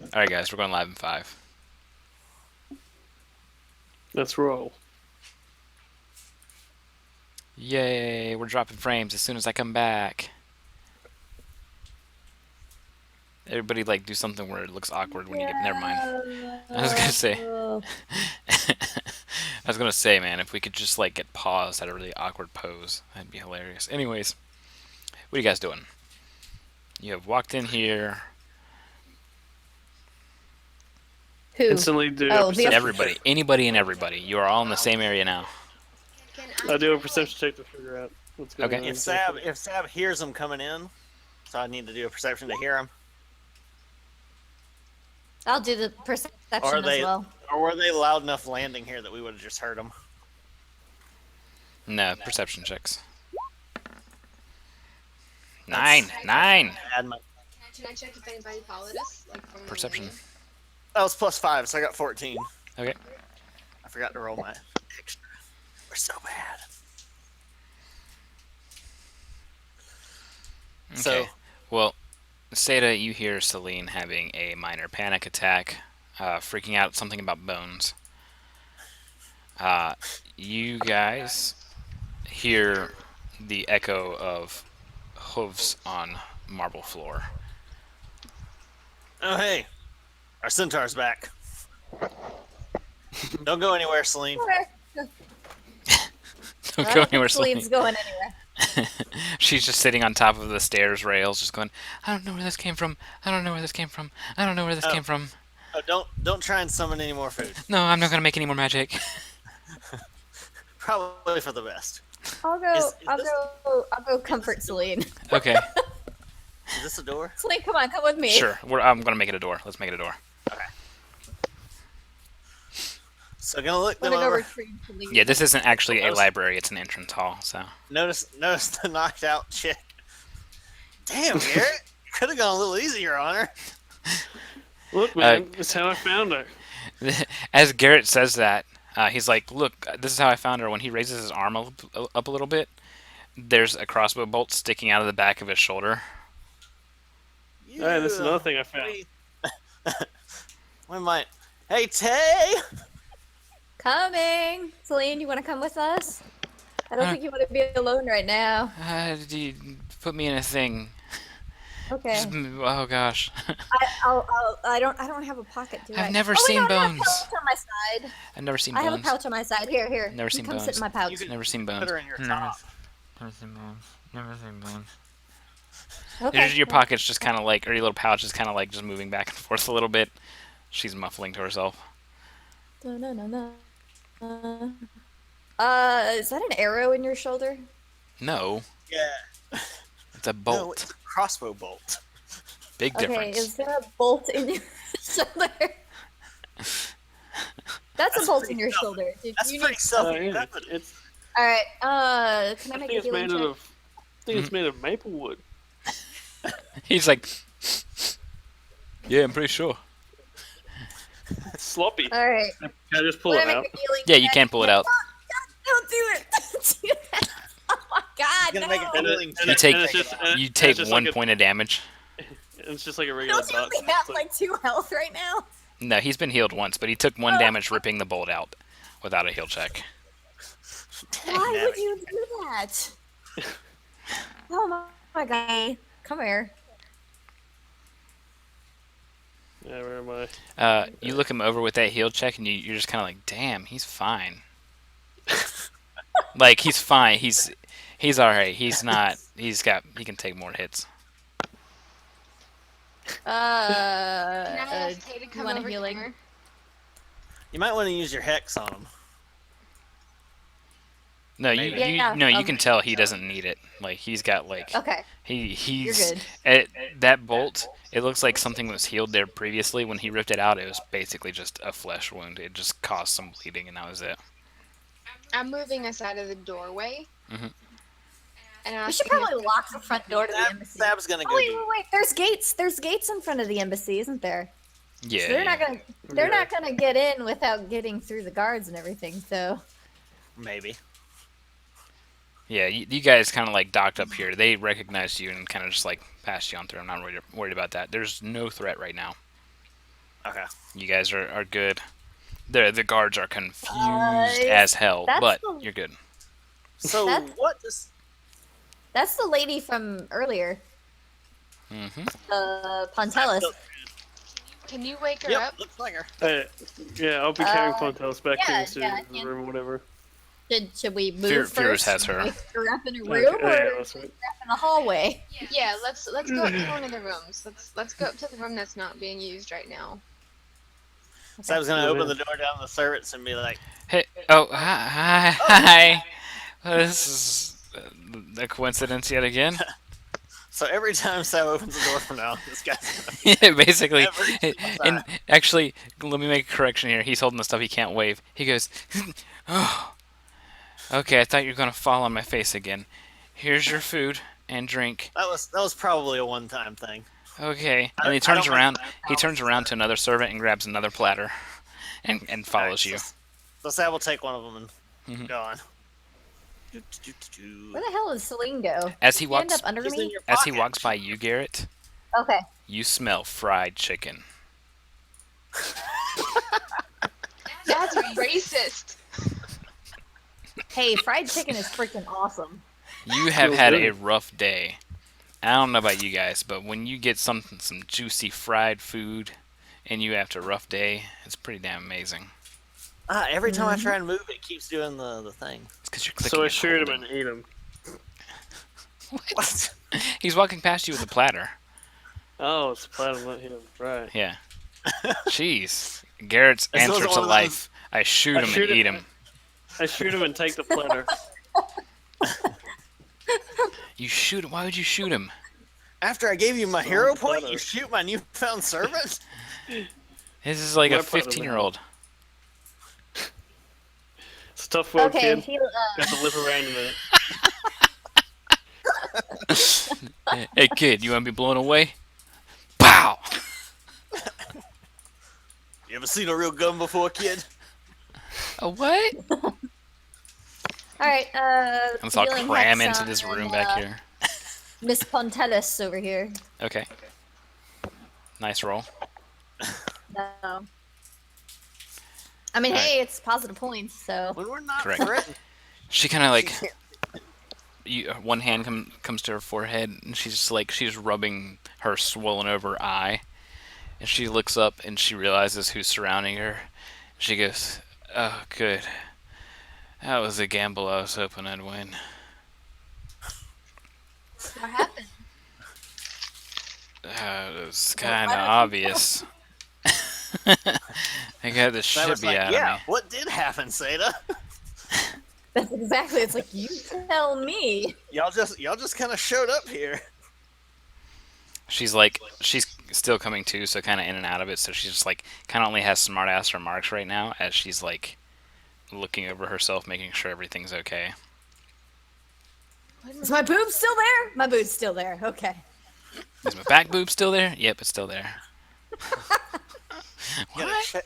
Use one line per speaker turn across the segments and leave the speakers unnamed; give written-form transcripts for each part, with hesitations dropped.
All right, guys, we're going live in 5.
Let's roll.
Yay! We're dropping frames as soon as I come back. Everybody, like, do something where it looks awkward when you get. Never mind. I was gonna say.
No.
I was gonna say, man, if we could just like get paused at a really awkward pose, that'd be hilarious. Anyways, what are you guys doing? You have walked in here.
Who?
Instantly do a
Oh, the
perception
Everybody,
check.
anybody, and everybody. You are all in the same area now.
I do a perception check to figure out what's going
Okay.
on.
If Sab hears them coming in, so I need to do a perception to hear them.
I'll do the perception as well.
Or were they loud enough landing here that we would have just heard them?
No, perception checks. 9. 9.
Can
I check if anybody followed us? Like from
Perception.
That was +5, so I got 14.
Okay.
I forgot to roll my extra. We're so bad.
Okay.
So,
Well, Seda, you hear Celine having a minor panic attack, freaking out something about bones. You guys hear the echo of hooves on marble floor.
oh hey, our centaur's back. Don't go anywhere, Celine.
Don't go anywhere,
Celine's
Celine.
going anywhere.
She's just sitting on top of the stairs rails, just going, I don't know where this came from. I don't know where this came from. I don't know where this came from.
Oh, don't try and summon any more food.
No, I'm not gonna make any more magic.
Probably for the best.
I'll go comfort Celine.
Okay,
Is this a door?
Celine, come on, come with me.
sure. I'm gonna make it a door. Let's make it a door.
Okay. So gonna look
I'm
them
gonna go
over.
retrieve Celine.
Yeah, this isn't actually a library. It's an entrance hall. So
Notice the knocked out chick. Damn, Garrett, could have gone a little easier on her.
Look, man, that's how I found her.
as Garrett says that, he's like, "Look, this is how I found her." When he raises his arm up a little bit, there's a crossbow bolt sticking out of the back of his shoulder.
Hey, this is another thing I found.
Wait. We might. Hey, Tay.
Coming. Celine, you want to come with us? I don't think you want to be alone right now.
You put me in a thing.
Okay.
Oh gosh.
I don't have a pocket, do I?
I've never
wait,
seen
no, I have a
bones.
pouch on my side.
I've never seen
I have a
bones.
pouch on my side. Here.
Never
You
seen
come
bones.
sit in my pouch.
You could
Never seen bones.
put her in your top.
Never seen bones. Never seen bones.
Okay.
Your pocket's just kind of like, or your little pouch is kind of like just moving back and forth a little bit. She's muffling to herself.
No. Is that an arrow in your shoulder?
No,
Yeah.
it's a
No,
bolt.
it's a crossbow bolt.
Big
Okay,
difference.
is there a bolt in your shoulder? That's a bolt in your shoulder.
That's
You
pretty
need...
self-evident.
It's.
All right. Can I
I
make
think
a
it's
healing
made
check?
of. I think it's made of maple wood.
He's like, yeah, I'm pretty sure.
It's sloppy.
All right.
Can I just pull
Can
it
I
out?
make a healing
Yeah, you
check?
can pull it out.
Don't do it. Don't do that. Oh my God,
You're gonna make a
no.
healing
And
You
check.
take
it's just-
you
and
take
it's just
1
like
point of damage.
It's just like a regular
Don't you
dart.
only have
It's
like 2 health right now?
No, he's been healed once, but he took 1 damage ripping the bolt out without a heal check.
Why would you do that? Oh my God. Come here.
Yeah, where am I?
You look him over with that heal check, and you're just kind of like, damn, he's fine. Like he's fine. He's all right. He's not. He can take more hits.
Can I ask Tay to
you
come
want a
over
healing?
here?
You might want to use your hex on him.
No,
Maybe.
you can tell he doesn't need it. Like he's got like
Okay.
he's
You're
that bolt. It looks like something was healed there previously. When he ripped it out, it was basically just a flesh wound. It just caused some bleeding, and that was it.
I'm moving us out of the doorway.
Mhm.
And
We should probably lock the front door to the embassy.
Sab's gonna go.
Oh, wait. There's gates. There's gates in front of the embassy, isn't there?
Yeah.
So they're not gonna get in without getting through the guards and everything. So
Maybe.
Yeah, you guys kind of like docked up here. They recognized you and kind of just like passed you on through. I'm not worried about that. There's no threat right now.
Okay.
You guys are good. The guards are confused
Uh,
as hell,
that's
but
the-
you're good.
So
That's-
what does?
That's the lady from earlier.
Hmm.
Pontellus.
Can you wake her
Yep,
up?
looks like her.
Hey, yeah, I'll be carrying
Uh,
Pontelis back
yeah,
to
yeah, I
the
can.
room or whatever.
Should we move
Fearless
first?
has her.
Wake her up in a
Okay,
room,
yeah,
or
that's right.
in the hallway?
Yeah, let's go up to one of the rooms. Let's go up to the room that's not being used right now.
So I was gonna
Go
open
ahead.
the door down to the servants and be like,
Hey, oh, hi. This is a coincidence yet again.
so every time Sam opens the door from now, this guy's
Yeah, basically.
Every single
And
time.
actually, let me make a correction here. He's holding the stuff he can't wave. He goes, "Oh, okay. I thought you were gonna fall on my face again. Here's your food and drink."
that was probably a one-time thing.
Okay.
I
And he
don't- I
turns
don't make
around.
bad
He turns
promises
around
there.
to another servant and grabs another platter, and follows you.
So Sam will take one of them and
Mhm.
go on.
Where the hell does Celine go?
As he
Did she end
walks,
up under
He's in
me?
your
as he
pocket.
walks by you, Garrett,
Okay.
you smell fried chicken.
That's racist.
Hey, fried chicken is freaking awesome.
You have
Feels
had
good.
a rough day. I don't know about you guys, but when you get some juicy fried food and you after a rough day, it's pretty damn amazing.
Every time I try and move, it keeps doing the thing.
It's because you're clicking
So I
and
shoot him
holding.
and eat him.
What?
He's walking past you with a platter.
Oh, it's platinum, not him. Right.
Yeah. Jeez. Garrett's
This
answer
wasn't
to
one of
life. I shoot
I
him
shoot
and eat
him.
him.
I shoot him and take the platter.
You shoot him? Why would you shoot him?
After I gave you my hero point,
platter.
you shoot my newfound servant?
This is like
My
a
platter,
15-year-old.
It's a tough work,
Okay,
kid.
he,
Got to live around in it.
Hey kid, you want to be blown away? Pow!
You ever seen a real gun before, kid?
A what?
Alright,
Let's all
healing
cram
hex
into this
on,
room back here.
Miss Pontellus over here.
Okay. Nice roll.
No. I mean,
Alright.
hey, it's positive points, so.
When we're not
Correct.
threatened,
She kind of like
can't-
one hand comes to her forehead and she's rubbing her swollen over eye, and she looks up and she realizes who's surrounding her. She goes, "Oh, good. That was a gamble I was hoping I'd win."
What happened?
It was kind of obvious. I got the
I
shit
was
beat
like,
out
yeah,
of me.
what did happen, Seda?
That's exactly. It's like, you tell me.
Y'all just kind of showed up here.
She's still coming to, so kind of in and out of it. So she's just like kind of only has smart ass remarks right now as she's like looking over herself, making sure everything's okay.
Is my boob still there? My boob's still there. Okay.
Is my back boob still there? Yep, it's still there.
You gotta
What?
check.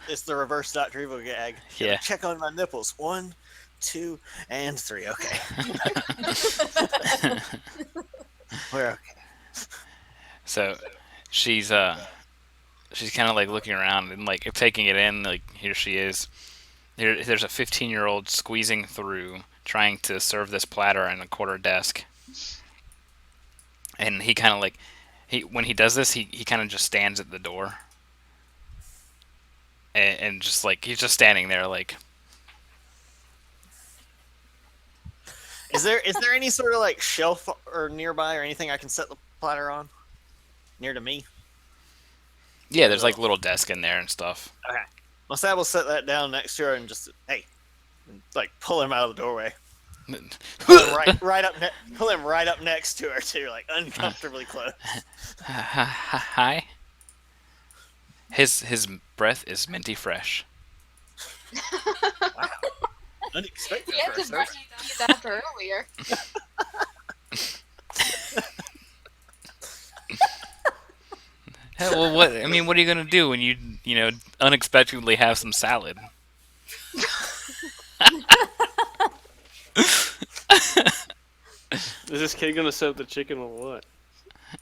It's the reverse Dr. Evil gag. You
Yeah.
gotta check on my nipples. 1, 2, and 3. Okay. We're okay.
So she's kind of like looking around and like taking it in. Like here she is. There's a 15-year-old squeezing through, trying to serve this platter on a quarter desk. And he kind of like when he does this, he kind of just stands at the door. And just like he's just standing there like,
Is there any sort of like shelf or nearby or anything I can set the platter on? Near to me?
yeah, there's like a little desk in there and stuff.
Okay. Well, Sab will set that down next to her and just, hey, like pull him out of the doorway. Pull him right up next to her too, like uncomfortably close.
Hi. His breath is minty fresh.
Wow. Unexpected
You had
for a
to
servant.
use that for earlier.
Hey, well, what I mean, what are you gonna do when you unexpectedly have some salad?
Is this kid gonna set up the chicken or what?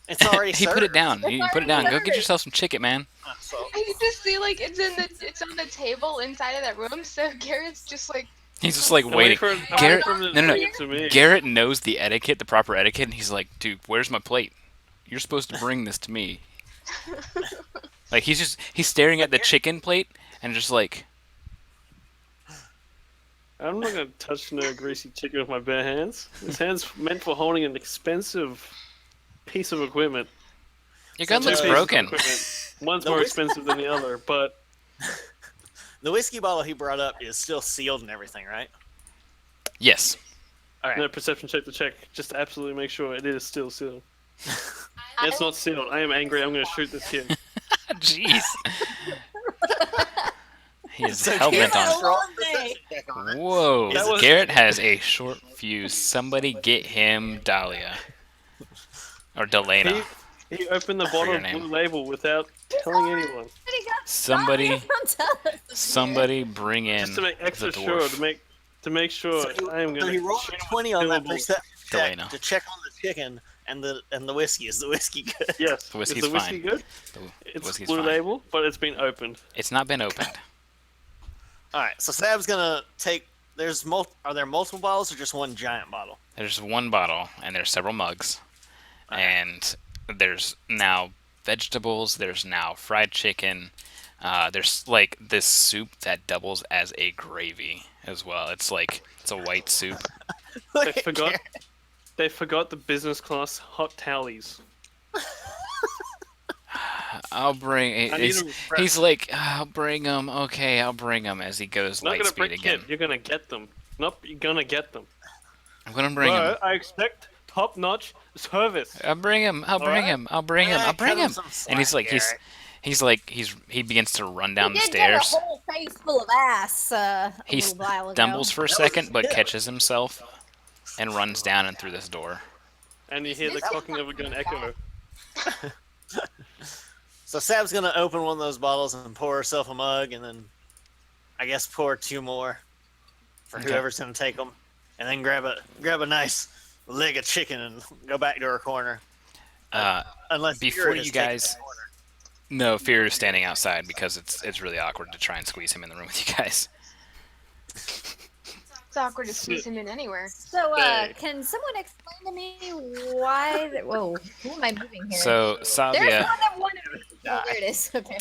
It's already
He
served.
put it down. You put it down. Go get
served.
yourself some chicken, man.
So,
I can just see like it's on the table inside of that room. So Garrett's just like,
He's just like
I'm
waiting.
for
Garrett,
for him to
no, no, no.
bring it to me.
Garrett knows the etiquette, the proper etiquette, and he's like, dude, where's my plate? You're supposed to bring this to me. Like he's staring at the chicken plate and just like,
I'm not gonna touch no greasy chicken with my bare hands. This hand's meant for holding an expensive piece of equipment.
your gun
So
looks
two
Pieces of
broken.
equipment. One's
The
more
whis-
expensive than the other, but
the whiskey bottle he brought up is still sealed and everything, right?
Yes.
All right.
no perception check to check. Just to absolutely make sure it is still sealed.
I
It's not sealed. I am angry. I'm gonna shoot this kid.
Jeez. He is
So
hell bent
Garrett
on.
has rolled
Long day.
perception check on it.
Whoa.
That was-
Garrett has a short fuse. Somebody get him Dahlia. Or Delana.
He opened the bottle
your
of
name.
Blue Label without telling anyone.
Somebody
Somebody.
bring in
Just to make extra
the
sure,
dwarf.
to make sure I am
So
gonna
he rolled
shoot
a
him
20 on that
killable.
perception check
Delana.
to check on the chicken and the whiskey. Is the whiskey good?
Yes.
The whiskey's
is the whiskey
fine.
good?
The
It's
whiskey's
Blue
fine.
Label, but it's been opened.
It's not been opened.
All right. So Sab's gonna take. Are there multiple bottles or just one giant bottle?
There's one bottle, and there's several mugs. And there's now vegetables, there's now fried chicken. There's like this soup that doubles as a gravy as well. It's a white soup.
Look
They
at
forgot.
Garrett.
They forgot the business class hot tallies.
I'll bring.
I need
He's,
a refresh.
he's like, I'll bring them. Okay, I'll bring them as he goes
Not
light
gonna
speed
bring
again.
it. You're gonna get them. Not you're gonna get them.
I'm gonna bring him.
I expect top-notch service.
I'll bring him. I'll bring
Alright.
him. I'll bring him.
Yeah,
I'll bring
cut him
him.
some
And he's
slack,
like,
Garrett.
he begins to run down
He
the
did get a
stairs.
whole face full of ass a
He
little while ago.
stumbles for a
That
second,
was-
but
yeah.
catches himself and runs down and through this door.
And you hear the cocking of a gun echo.
So Sab's gonna open one of those bottles and pour herself a mug, and then I guess pour two more for
Okay.
whoever's gonna take them, and then grab a nice leg of chicken and go back to her corner. Unless
Before
Garrett has
you
taken
guys-
the corner.
No, Fear is standing outside because it's really awkward to try and squeeze him in the room with you guys.
It's awkward to squeeze him in anywhere.
So,
Hey.
can someone explain to me why? Whoa, who am I moving here?
So
There's
Savia,
one of Oh, there it is. Okay.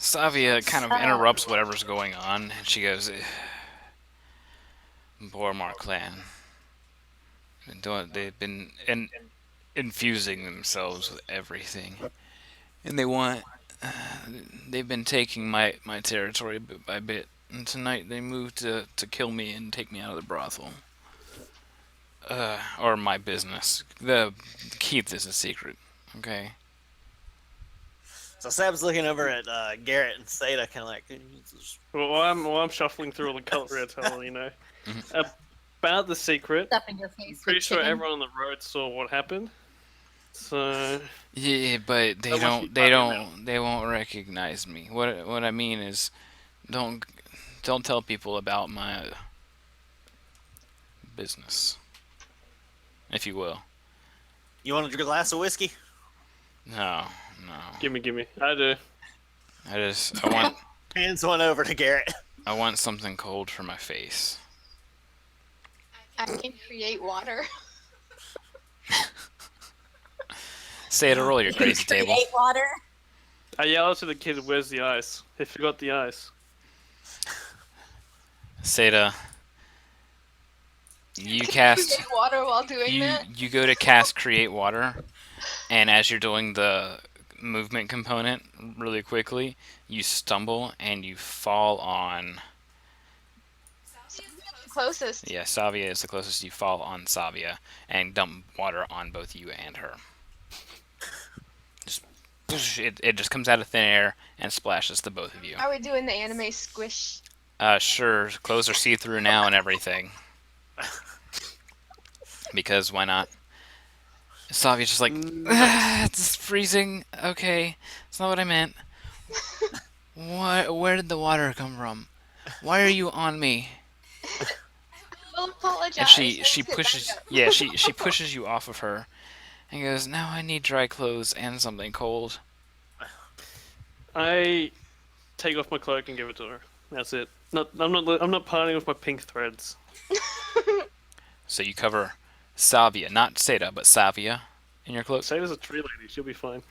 Savia kind of interrupts whatever's going on, and she goes, "Bormar clan. They've been infusing themselves with everything, and they've been taking my territory bit by bit. And tonight they moved to kill me and take me out of the brothel, or my business. Keep this a secret, okay?"
So Sab's looking over at Garrett and Seda, kind of like,
While I'm shuffling through all the cutlery, I tell her, about the secret.
Stuff in your face.
Pretty
with
sure
chicken.
everyone on the road saw what happened. So
Yeah, but they
Unless you
they won't recognize me. What I mean is, don't tell people about my business, if you will.
"You want a glass of whiskey?"
No.
gimme. I do.
I want
Hands one over to Garrett.
I want something cold for my face.
I can create water.
Say it to roll your crazy table.
Create water.
I yell out to the kid, "Where's the ice?" He forgot the ice.
Seda, you cast.
Create water while doing that.
You go to cast create water, and as you're doing the movement component really quickly, you stumble and you fall on.
Closest.
Yeah, Savia is the closest. You fall on Savia and dump water on both you and her. Just whoosh, it just comes out of thin air and splashes the both of you.
Are we doing the anime squish?
Sure, clothes are see-through now and everything. Because why not? Savia's just like, it's freezing. Okay, that's not what I meant. Where did the water come from? Why are you on me?
We'll apologize.
And she
and sit back
pushes
up.
she pushes you off of her, He goes, "Now I need dry clothes and something cold."
I take off my cloak and give it to her. That's it. I'm not parting with my pink threads.
So you cover Savia, not Seda, but Savia in your cloak.
Sada's a tree lady. She'll be fine.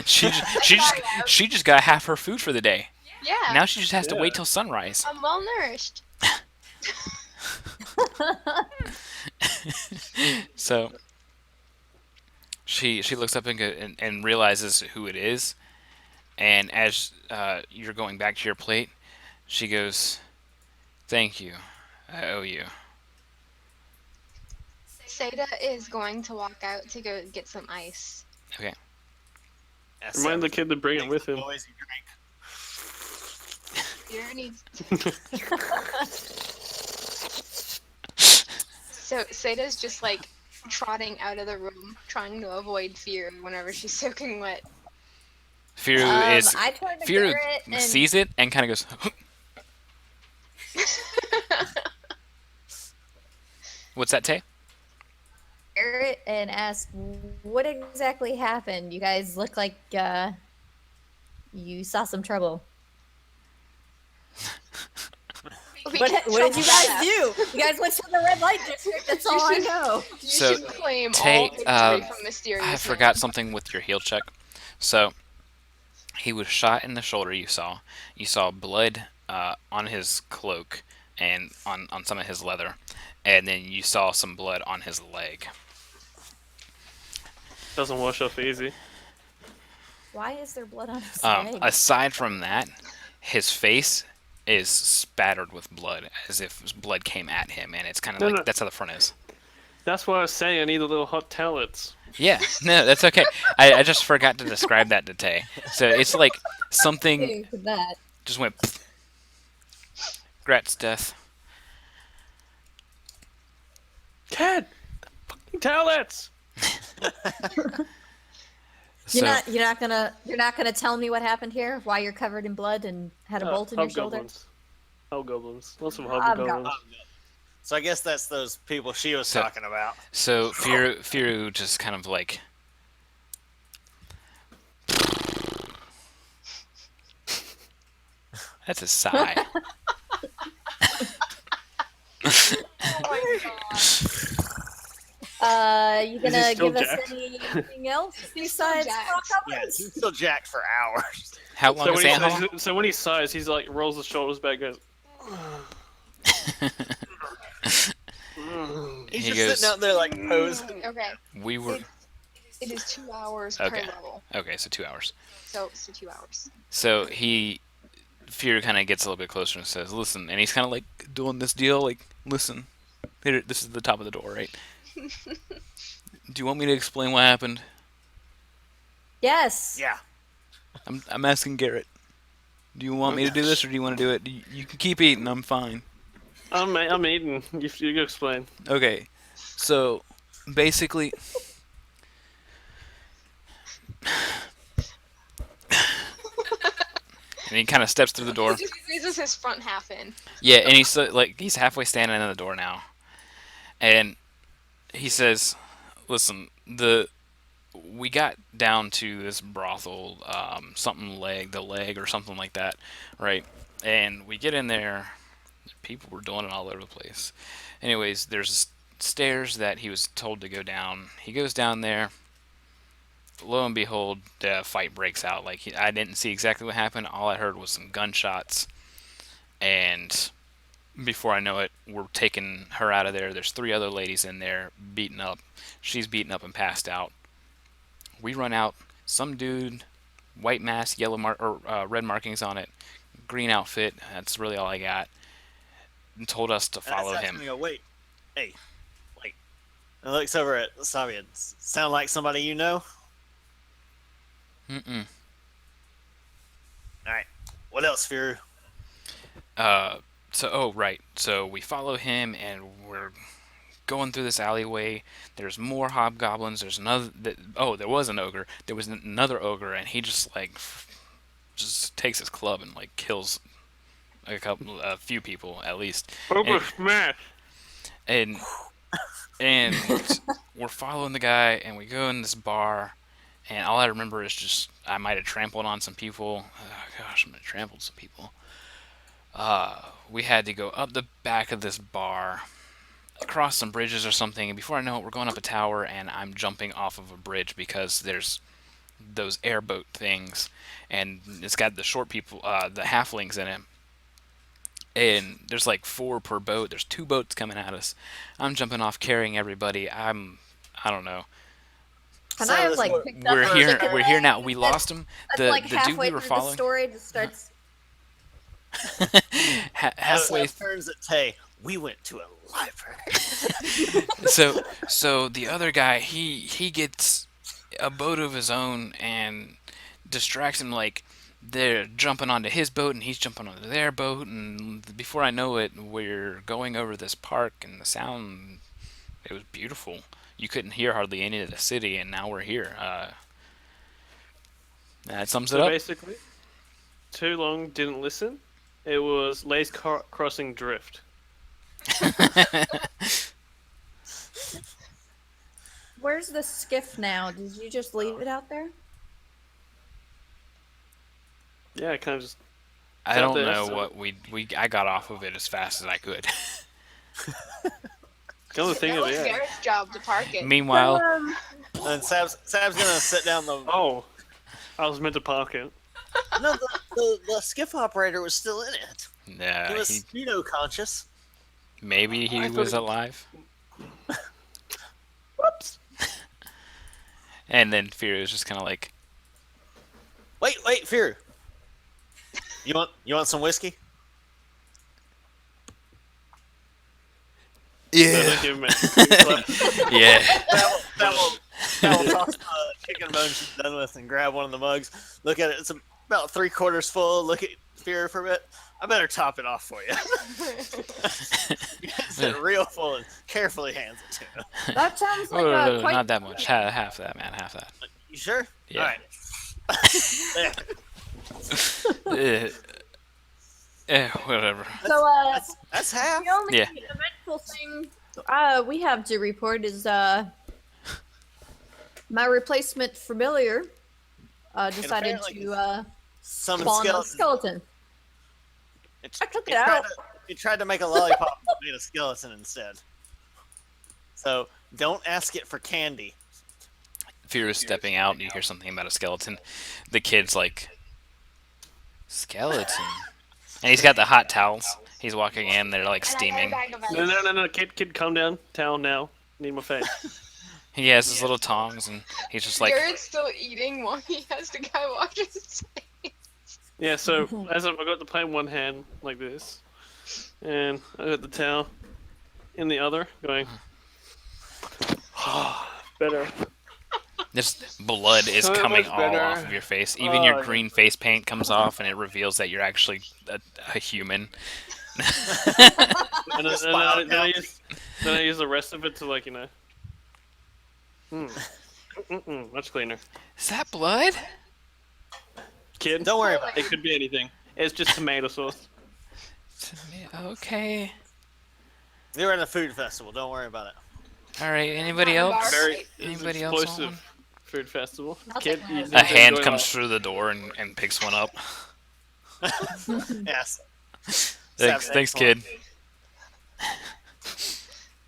She just, she just
I am.
she just got half her food for the day.
Yeah.
Now she just has to
Yeah.
wait till sunrise.
I'm well nourished.
So she looks up and realizes who it is, and as you're going back to your plate, she goes, "Thank you, I owe you."
Seda is going to walk out to go get some ice.
Okay.
Remind the kid to bring it with him.
Boys, you drink.
Fear needs. So Seda's just like trotting out of the room, trying to avoid Fear whenever she's soaking wet.
Firu is
I turn to
Firu
Garrett and
sees it and kind of goes, "What's that, Tay?"
Garrett and ask, "What exactly happened? You guys look like you saw some trouble.
We
What
get
did you
trouble
guys
back.
do? You guys went to the red light district. That's all I know."
You
So,
should claim
Tay,
all victory from Mysterious.
I forgot something with your heal check. So he was shot in the shoulder. You saw blood on his cloak and on some of his leather, and then you saw some blood on his leg.
Doesn't wash off easy.
Why is there blood on his leg?
Aside from that, his face is spattered with blood, as if blood came at him, and it's kind of
No,
like
no.
that's how the front is.
That's why I was saying I need a little hot towelettes.
Yeah, no, that's okay. I just forgot to describe that to Tay. So it's like something
Getting to that.
just went. Grat's death.
Ted, fucking towelettes.
So,
You're not gonna tell me what happened here? Why you're covered in blood and had a bolt in your shoulder?
Hobgoblins. Lots of
Hobgoblins.
hobgoblins.
So I guess that's those people she was talking about.
so Firu just kind of like. That's a sigh.
Oh my god.
You
Is he
gonna
still
give us
jacked?
anything else besides
jacked.
Yeah, he's still jacked for hours.
How long is that?
So when he sighs, he's like rolls his shoulders back, and goes.
He's
He
just
goes-
sitting out there like posing.
Okay.
We were
It is 2 hours
Okay.
per level.
okay. So 2 hours.
So 2 hours.
So Fear kind of gets a little bit closer and says, "Listen," and he's kind of like doing this deal, like, "Listen, here, this is the top of the door, right? Do you want me to explain what happened?
Yes.
Yeah.
I'm asking Garrett. Do you want me to do this, or do you want to do it? You can keep eating. I'm fine."
I'm eating. You go explain.
Okay, so basically, and he kind of steps through the door.
He squeezes his front half in.
Yeah, and he's halfway standing in the door now, and he says, "Listen, we got down to this brothel, the leg or something like that, right? And we get in there, people were doing it all over the place. Anyways, there's stairs that he was told to go down. He goes down there. Lo and behold, the fight breaks out. Like I didn't see exactly what happened. All I heard was some gunshots, and before I know it, we're taking her out of there. There's 3 other ladies in there, beaten up. She's beaten up and passed out. We run out. Some dude, white mask, red markings on it, green outfit. That's really all I got. And told us to follow
And I
him.
go, wait, hey, wait. And looks over at Sabian. Sound like somebody you know?
Mm-mm.
All right. What else, Firu?
Right. So we follow him, and we're going through this alleyway. There's more hobgoblins. There's another. There was an ogre. There was another ogre, and he just just takes his club and like kills a few people at least.
Ogre smash.
And And we're following the guy, and we go in this bar, and all I remember is just I might have trampled on some people. Oh, gosh, I might have trampled some people. We had to go up the back of this bar, across some bridges or something, and before I know it, we're going up a tower, and I'm jumping off of a bridge because there's those airboat things, and it's got the short people, the halflings in it. And there's like four per boat. There's two boats coming at us. I'm jumping off, carrying everybody. I don't know.
Can I have like
We're,
picked up
We're
a
here.
chicken
We're here
leg?
now. We lost him.
That's
The
like
the dude we
halfway
were
through the
following.
story just starts.
as
Halfway.
turns at Tay, we went to a library.
So the other guy, he gets a boat of his own and distracts him. Like they're jumping onto his boat and he's jumping onto their boat, and before I know it, we're going over this park, and the sound, it was beautiful. You couldn't hear hardly any of the city, and now we're here. That sums it
So
up.
basically, too long didn't listen. It was Lay's crossing drift.
Where's the skiff now? Did you just leave it out there?
Yeah, kind of just.
I
out
don't
there,
know
so-
what we I got off of it as fast as I could.
The other thing
That
is,
was
yeah.
Garrett's job to park it.
Meanwhile,
And Sab's gonna sit down the.
Oh, I was meant to park it.
No, the skiff operator was still in it.
nah,
He was conscious.
maybe he
I thought
was
he-
alive.
Whoops.
And then Fury was just kind of like,
Wait, Fear. You want some whiskey?
So don't give him a
yeah.
That will toss the chicken bone she's done with and grab one of the mugs. Look at it. It's about 3/4 full. Look at Fear for a bit. I better top it off for you. Gets it real full and carefully hands it to him.
That sounds like
Oh,
quite.
not that much. Half that, man. Half that.
You sure?
Yeah.
All right. There.
Whatever.
So
That's half.
the only
Yeah.
eventful thing we have to report is my replacement familiar decided
apparently
to
Summon
spawn a
skeletons.
skeleton. I took it out.
He tried to make a lollipop that made a skeleton instead. So don't ask it for candy.
Fear is stepping out, and you hear something about a skeleton. The kid's like, skeleton, and he's got the hot towels. He's walking in, they're like
And I got a
steaming.
bag of ice.
No, kid, calm down. Towel now. Need my face.
He has his little tongs, and he's just like,
Garrett's still eating while he has the guy wash his face.
Yeah, so as I got the plate in one hand like this, and I got the towel in the other, going. Better.
this blood is
So
coming
much
all
better.
off of your face. Even your
Oh,
green face paint comes off, and it reveals that you're actually a human.
And then I use the rest of it to like much cleaner.
Is that blood?
Kid,
Don't worry about
it could be anything. It's just tomato sauce.
Okay.
They were in a food festival. Don't worry about it.
All right. Anybody
Not a bar
else?
Very
fight.
Anybody else?
explosive food festival.
I'll
Kid,
take
you
that.
need
A
to
hand
enjoy
comes
life.
through the door and picks one up.
Yes.
Thanks, kid.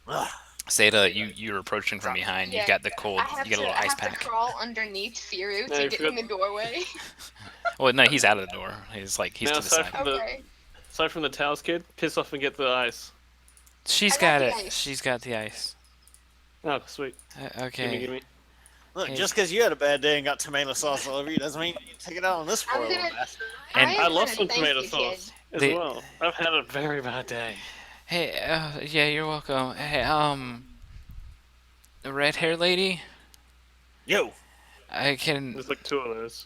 Ugh.
Seda, you're approaching from behind. You've
Yeah.
got the cold.
I have
You got a little
I
ice
have to
pack.
crawl underneath Firu
No,
to
you
get in
forgot-
the doorway.
Well, no, he's out of the door. He's
Now,
to the
aside
side.
from
Okay.
aside from the towels, kid, piss off and get the ice.
She's
I
got
got
it.
the ice.
She's got the ice.
Oh, sweet.
Okay.
Give me.
Look,
Hey.
just because you had a bad day and got tomato sauce all over you doesn't mean you take it out on this poor
I'm
little
gonna-
bastard.
And-
I
am
lost
gonna
some
thank
tomato
you,
sauce as
They-
well. I've had a very bad day.
Hey, yeah, you're welcome. Hey, the red hair lady.
Yo,
I can.
There's like two of those.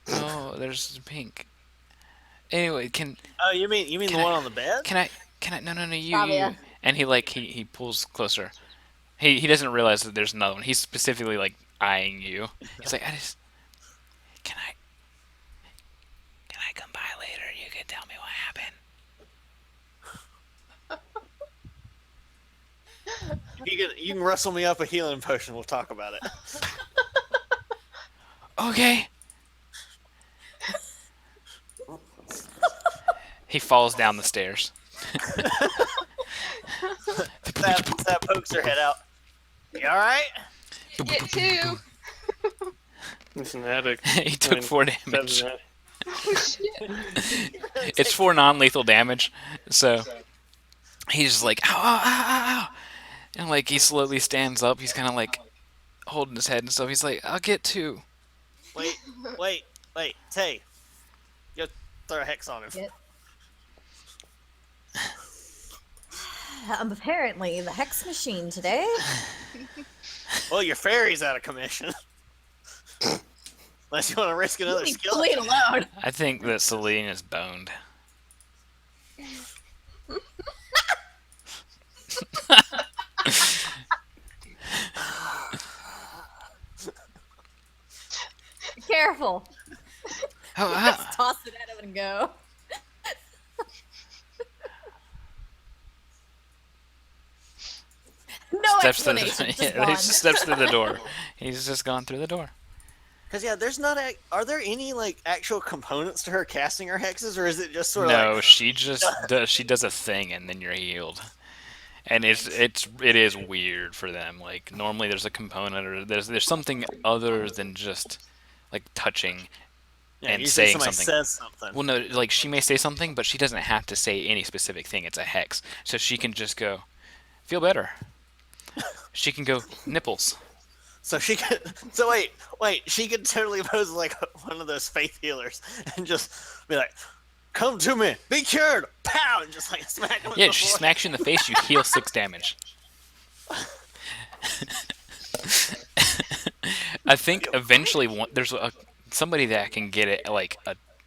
No, there's pink. Anyway,
oh, you mean
Can
the
I-
one on the bed?
can I? No, you.
Fabia.
And he pulls closer. He doesn't realize that there's another one. He's specifically like eyeing you. He's like, can I come by later? You can tell me what happened.
You can rustle me up a healing potion. We'll talk about it.
Okay. He falls down the stairs.
That pokes her head out. You all right?
Get 2.
It's an addict.
He took 4 damage.
That's an
Oh shit.
It's 4 non-lethal damage, so he's just like, ow, ow, ow, ow, ow. And like he slowly stands up. He's kind of like holding his head and stuff. He's like, I'll get 2.
Wait. Tay. You throw a hex on him.
Yep. I'm apparently the hex machine today.
Well, your fairy's out of commission. Unless you want to risk another
Leave
skill.
Celine alone.
I think that Celine is boned.
Careful.
Oh,
Just toss it at him and go. No
steps to
explanation.
the,
Just
yeah, he
gone.
just steps through the door. He's just gone through the door.
Because there's not. Are there any like actual components to her casting her hexes, or is it just sort of
No,
like?
she just does a thing and then you're healed. And it is weird for them. Like normally there's a component or there's something other than just like touching and
usually
saying
somebody
something.
says something.
Well, no, like she may say something, but she doesn't have to say any specific thing. It's a hex, so she can just go, feel better. She can go nipples.
So she could. So wait. She could totally pose like one of those faith healers and just be like, "Come to me, be cured!" Pow, and just like smack him.
Yeah, she smacks you in the face. You heal 6 damage. I think eventually there's somebody that can get it like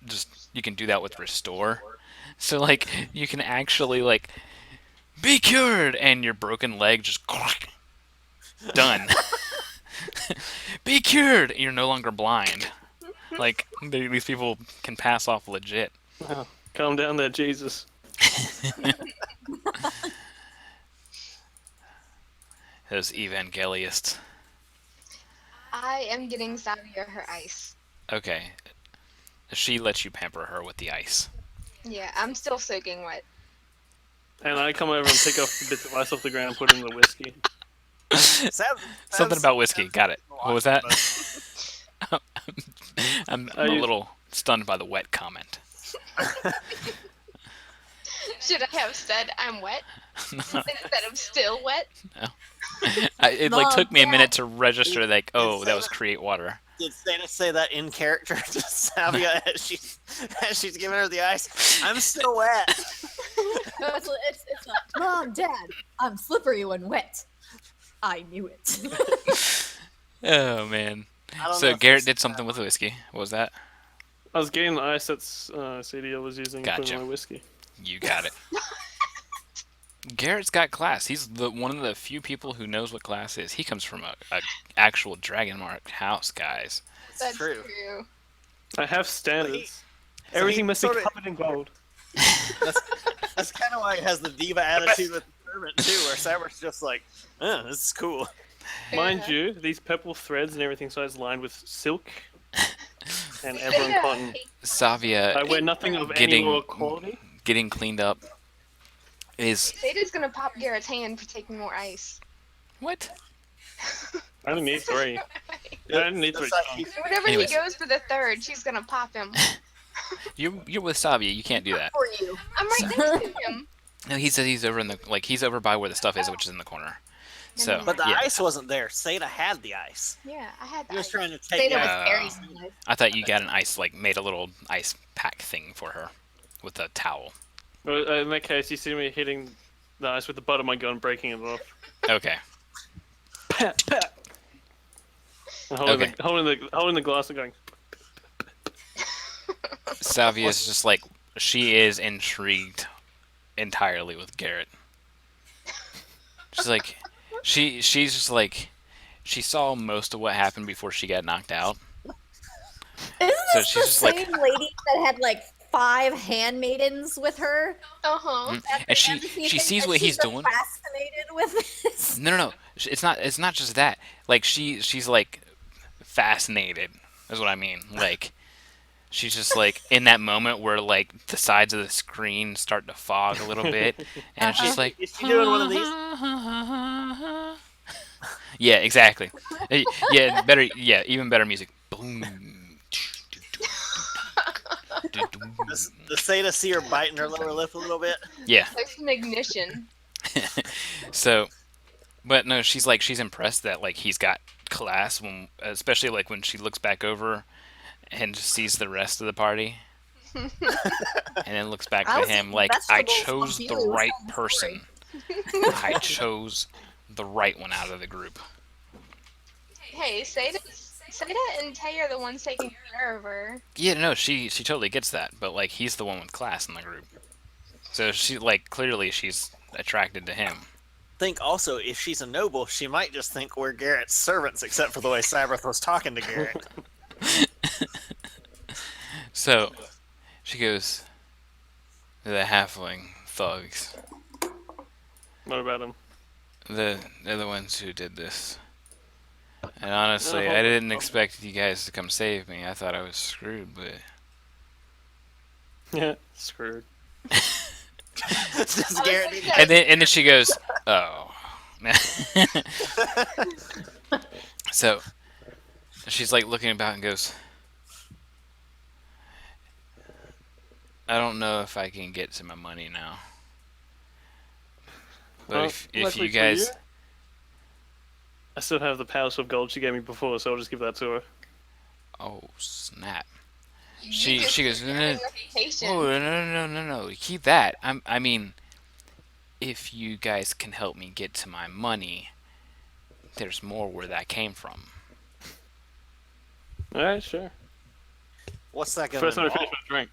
just you can do that with restore. So like you can actually like be cured and your broken leg just done. Be cured. You're no longer blind. Like these people can pass off legit.
Wow. Calm down there, Jesus.
Those evangelists.
I am getting Xavier her ice.
Okay. She lets you pamper her with the ice.
Yeah, I'm still soaking wet.
And I come over and pick up the bits of ice off the ground and put in the whiskey.
Something about whiskey. Got it. What was that? I'm a
you-
little stunned by the wet comment.
Should I have said I'm wet instead of still wet?
It like
Mom,
took me a
Dad.
minute to register like, oh, that was create water.
Did Santa say that in character to Savia as she's giving her the ice? I'm still wet.
No, it's not. Mom, Dad, I'm slippery when wet. I knew it.
Oh man.
I don't know
So
if
Garrett
it's-
did something with the whiskey. What was that?
I was getting the ice that CDO was using to put
Gotcha.
in my whiskey.
You got it. Garrett's got class. He's one of the few people who knows what class is. He comes from a actual dragon marked house, guys.
That's
true.
true.
I have standards.
So
Everything
he
must be
sorta-
covered in gold.
That's kind of why he has the diva attitude with the servant too, where Cyber's just like, this is cool.
Mind
Yeah.
you, these purple threads and everything so is lined with silk and everyone cotton.
Savia
I wear nothing of any
getting-
lower quality.
getting cleaned up is
Zeta's gonna pop Garrett's hand for taking more ice.
what?
I only need 3. I didn't need 3.
That's like he-
Whenever
Anyways.
he goes for the 3rd, she's gonna pop him.
You're with Savia. You can't do that.
For you.
I'm right next to him.
No, he said he's over in the he's over by where the stuff is, which is in the corner. So
But the
yeah,
ice wasn't there. Seta had the ice.
Yeah, I had
He
that.
was trying to take
Zeta
the
was
Yeah.
very nice.
I thought you got an ice made a little ice pack thing for her with a towel.
Well, in that case, you see me hitting the ice with the butt of my gun, breaking it off.
Okay.
Pat, pat. And
Okay.
holding the glass and going.
Savia's just like she is intrigued entirely with Garrett. She's like she's just like she saw most of what happened before she got knocked out.
Isn't
So
this
she's
the
just like-
same lady that had like 5 handmaidens with her.
Uh-huh.
And she sees what he's doing.
Fascinated with this.
No. It's not. It's not just that. Like she's like fascinated. Is what I mean. Like she's just like in that moment where like the sides of the screen start to fog a little bit, and it's just like.
Is she doing one of these?
Yeah, exactly. Yeah, better. Yeah, even better music. Boom.
The Seda see her biting her lower lip a little bit.
Yeah.
Like some ignition.
So, but no, she's impressed that like he's got class when, especially like when she looks back over and just sees the rest of the party, and then looks back
I
to
was
him
eating
like, I
vegetables while
chose the
Billy was
right
telling the
person. I chose the right one out of the group.
Hey, Seda and Tay are the ones taking care of her.
Yeah, no, she totally gets that, but like he's the one with class in the group, so she like clearly she's attracted to him.
Think also, if she's a noble, she might just think we're Garrett's servants, except for the way Cyberth was talking to Garrett.
So she goes, the halfling thugs.
What about him?
They're the ones who did this. And honestly,
Oh,
I didn't expect you guys to come save me. I thought I was screwed, but
Yeah, screwed.
Just Garrett.
and then she goes, "Oh." So she's like looking about and goes, "I don't know if I can get to my money now. But
Well,
if
luckily
you
for
guys,
you, I still have the Palace of Gold she gave me before, so I'll just give that to her.
oh snap."
You
She
just
goes,
have
"No,
a
no,
reputation.
oh, no, keep that. I mean, if you guys can help me get to my money, there's more where that came from."
Alright, sure.
What's that going
First time I
to
finish my drink.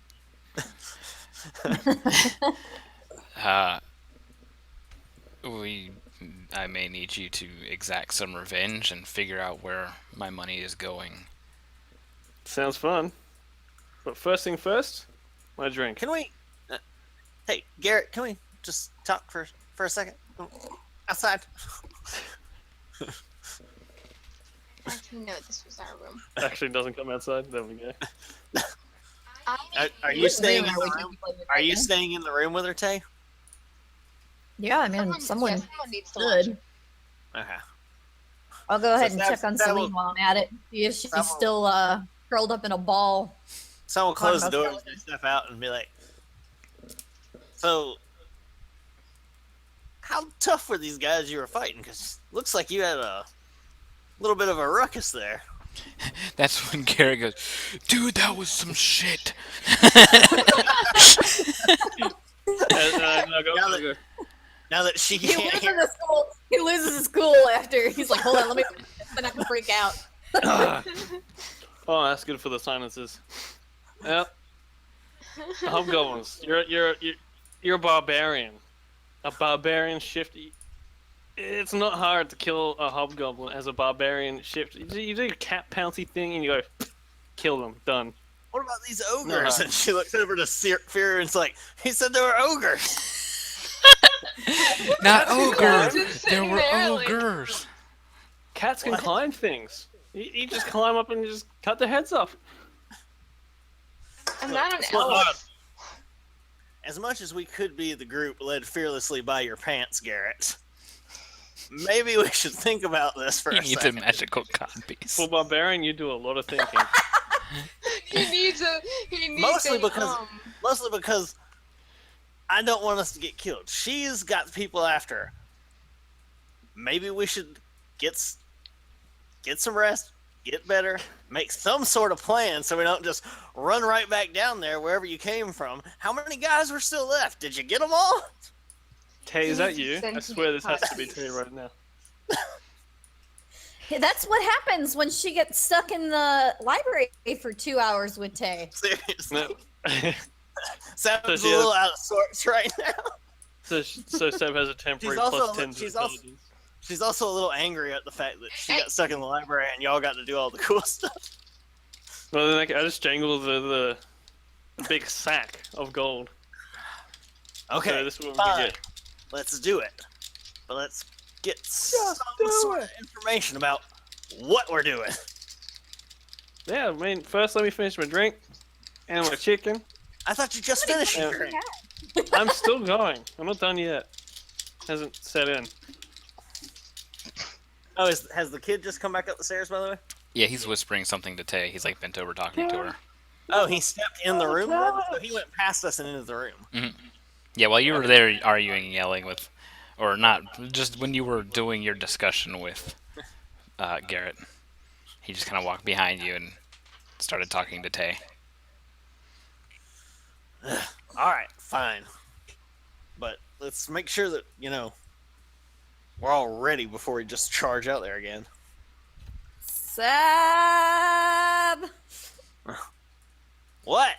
I may need you to exact some revenge and figure out where my money is going.
Sounds fun. But first thing first, my drink.
Can we? Hey, Garrett, can we just talk for a second? Outside.
Actually, no, this was our room.
Actually doesn't come outside. There we go.
Are you staying in the room? Are you staying in the room with her, Tay?
Yeah, I mean, someone
needs to watch.
should.
Okay.
I'll go ahead
So
and check on
that will-
Celine while I'm at it. See if she's
that will-
still curled up in a ball.
Someone will close the
Talking
door
about
and step out and be like, "So, how tough were these guys you were fighting? Because looks like you had a little bit of a ruckus there."
That's when Gary goes, "Dude, that was some shit."
No, go.
Now that she
He
can't
loses
hear,
his cool. He loses his cool after he's like, "Hold on, let me." Then I can freak out.
Oh, that's good for the silences. Yep. Hobgoblins. You're a barbarian. A barbarian shifty. It's not hard to kill a hobgoblin as a barbarian shift. You do your cat pouncy thing and you go, kill them. Done.
what about these ogres?
No.
And she looks over to Fear and it's like, he said there were ogres.
Not ogres.
Just
There
sitting
were
there, like-
ogres.
Cats can climb things. You just climb up and just cut their heads off.
I'm not an
It's not hard.
elf.
As much as we could be the group led fearlessly by your pants, Garrett, maybe we should think about this for
He
a
needs a
second.
magical codpiece.
For barbarian, you do a lot of thinking.
He needs
Mostly
a,
Mostly because I don't want us to get killed. She's got people after her. Maybe we should get some rest, get better, make some sort of plan so we don't just run right back down there wherever you came from. How many guys were still left? Did you get them all?
Tay, is that
He's a
you? I
sentient
swear this has to be
puppy.
Tay right now.
That's what happens when she gets stuck in the library for 2 hours with Tay.
Seriously.
No.
Sounds a
So she
little out of sorts right now.
so Seb has a temporary
She's also-
plus 10 to
she's also-
intelligence.
She's also a little angry at the fact that she got stuck in the library and y'all got to do all the cool stuff.
Well, then I just jangle a big sack of gold.
Okay,
So this is what we
fine.
get.
Let's do it. But let's get some
do
sort of information about what we're doing.
Yeah, I mean, first let me finish my drink and my chicken.
I thought you just finished your drink.
I'm still going. I'm not done yet. Hasn't set in.
Oh, has the kid just come back up the stairs, by the way?
Yeah, he's whispering something to Tay. He's like bent over talking to her.
Oh, he stepped in the room then? So he went past us and into the room.
Yeah, while you were there arguing and yelling with, or not, just when you were doing your discussion with Garrett, he just kind of walked behind you and started talking to Tay.
Alright, fine. But let's make sure that, we're all ready before we just charge out there again.
Sab!
What?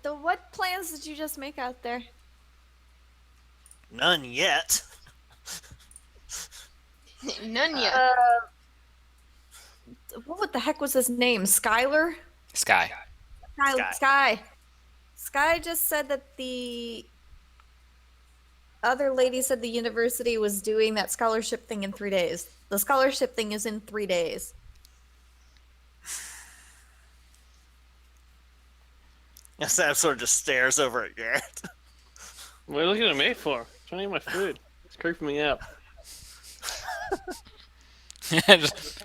What plans did you just make out there?
None yet.
None yet.
What the heck was his name? Skylar?
Sky.
Sky just said that the other lady said the university was doing that scholarship thing in 3 days. The scholarship thing is in 3 days.
Sam sort of just stares over at Garrett.
What are you looking at me for? I'm trying to eat my food. It's creeping me out.
Just,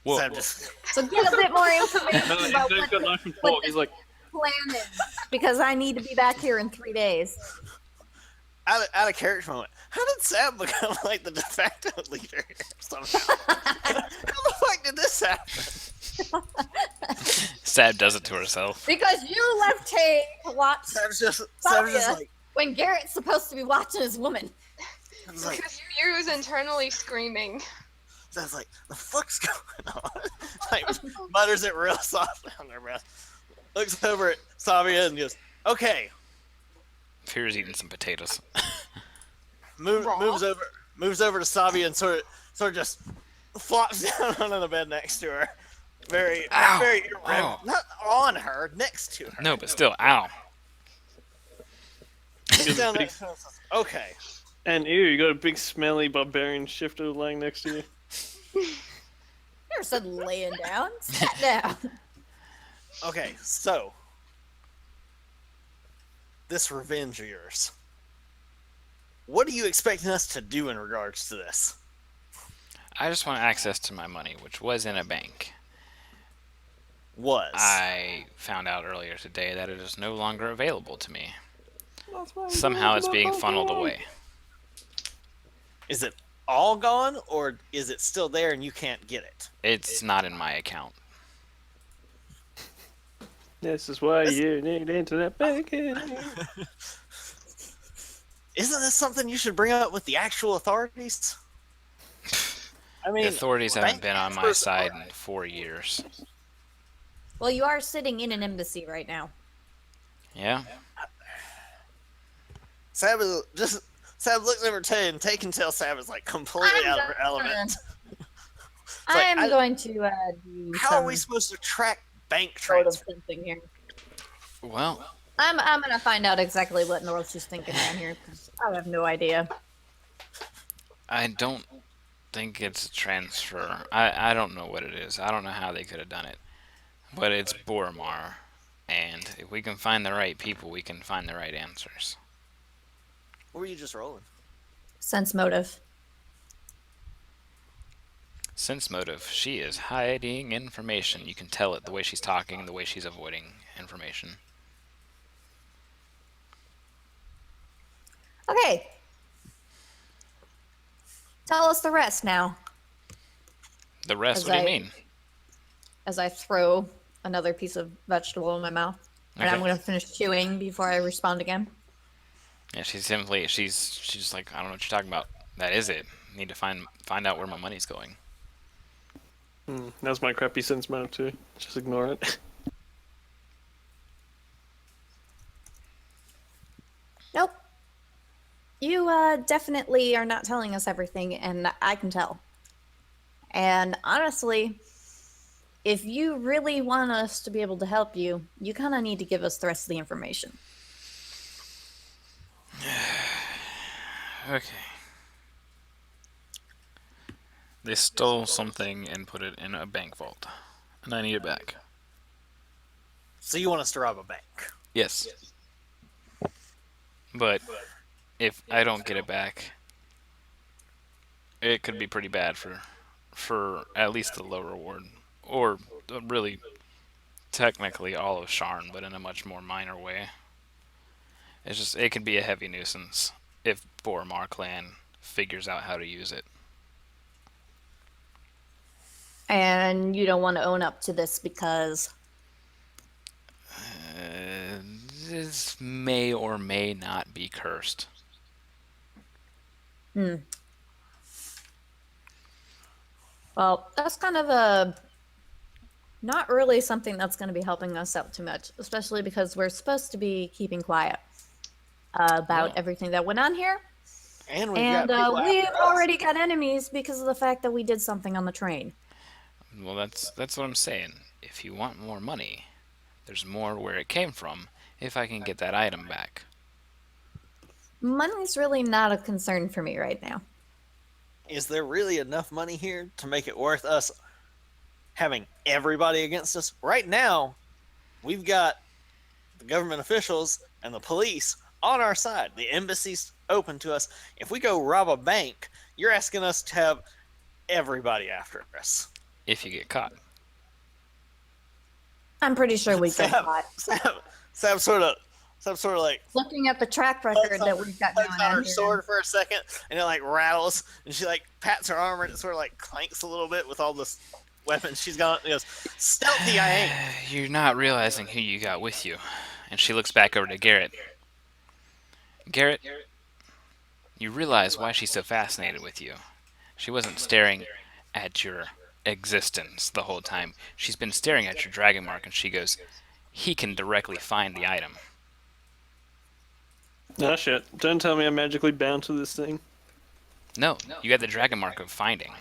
whoa.
Sam just...
So get a bit more information
No,
about
he's
what
got knife and fork. He's like,
plan is, because I need to be back here in 3 days.
Out of character moment. How did Sam become like the de facto leader here somehow? How the fuck did this happen?
Sab does it to herself.
Because you left Tay to watch
Sam's just
Fabia
like,
when Garrett's supposed to be watching his woman.
Sam's like,
Because Fury was internally screaming.
Sam's like, the fuck's going on? Like, mutters it real softly on their breath. Looks over at Savia and goes, okay.
Fear's eating some potatoes.
Moves over to Savia and sort of just flops down onto the bed next to her. Very irreverent.
Ow.
Not on her, next to her.
No, but still, ow.
Sits down next to her and says, okay.
and ew, you got a big smelly barbarian shifter laying next to you.
Never said laying down. Sat down.
Okay, so this revenge of yours. What are you expecting us to do in regards to this?
I just want access to my money, which was in a bank.
Was.
I found out earlier today that it is no longer available to me. Somehow it's being funneled away.
Is it all gone, or is it still there and you can't get it?
It's not in my account.
This is why you need internet banking.
Isn't this something you should bring up with the actual authorities? I mean,
The authorities haven't
bank
been on my
transfers
side
are-
in 4 years.
Well, you are sitting in an embassy right now.
Yeah?
Sam looks over Tay, and Tay can tell Sam is like completely out of her element.
I
like,
am going to do
How
some
are we supposed to track bank
sort of
transfers?
something here.
Well,
I'm gonna find out exactly what in the world she's thinking down here. 'Cause I have no idea.
I don't think it's a transfer. I don't know what it is. I don't know how they could have done it. But it's Boromar. And if we can find the right people, we can find the right answers.
Or were you just rolling?
Sense motive.
Sense motive. She is hiding information. You can tell it the way she's talking, the way she's avoiding information.
Okay. Tell us the rest now.
The rest,
As
what do you
I-
mean?
As I throw another piece of vegetable in my mouth, and I'm
Okay.
gonna finish chewing before I respond again.
Yeah, she's just like, I don't know what you're talking about. That is it. Need to find out where my money's going.
That's my crappy sense motive too. Just ignore it.
Nope. You definitely are not telling us everything, and I can tell. And honestly, if you really want us to be able to help you, you kind of need to give us the rest of the information.
Okay. They stole something and put it in a bank vault, and I need it back.
So you want us to rob a bank?
Yes. But if I don't get it back, it could be pretty bad for at least the low reward, or really technically all of Sharn, but in a much more minor way. It's just it could be a heavy nuisance if Boromar clan figures out how to use it.
And you don't want to own up to this because
Uh, this may or may not be cursed.
well, that's kind of a not really something that's going to be helping us out too much, especially because we're supposed to be keeping quiet about
Oh.
everything that went on here.
And we've
And
got people
we've
after us.
already got enemies because of the fact that we did something on the train.
Well, that's what I'm saying. If you want more money, there's more where it came from. If I can get that item back,
Money's really not a concern for me right now.
Is there really enough money here to make it worth us having everybody against us? Right now, we've got the government officials and the police on our side. The embassy's open to us. If we go rob a bank, you're asking us to have everybody after us.
if you get caught.
I'm pretty sure we
Sam,
get caught.
Sam sort of like
Looking at the track record that we've got going
tugs on
on
her
here.
sword for a second, and it like rattles, and she like pats her armor, and it sort of like clanks a little bit with all this weapons she's got. And goes, "Stealthy, I ain't."
You're not realizing who you got with you. And she looks back over to Garrett. Garrett, you realize why she's so fascinated with you. She wasn't staring at your existence the whole time. She's been staring at your dragon mark, and she goes, he can directly find the item.
No shit. Don't tell me I'm magically bound to this thing.
No, you got the dragon mark of finding.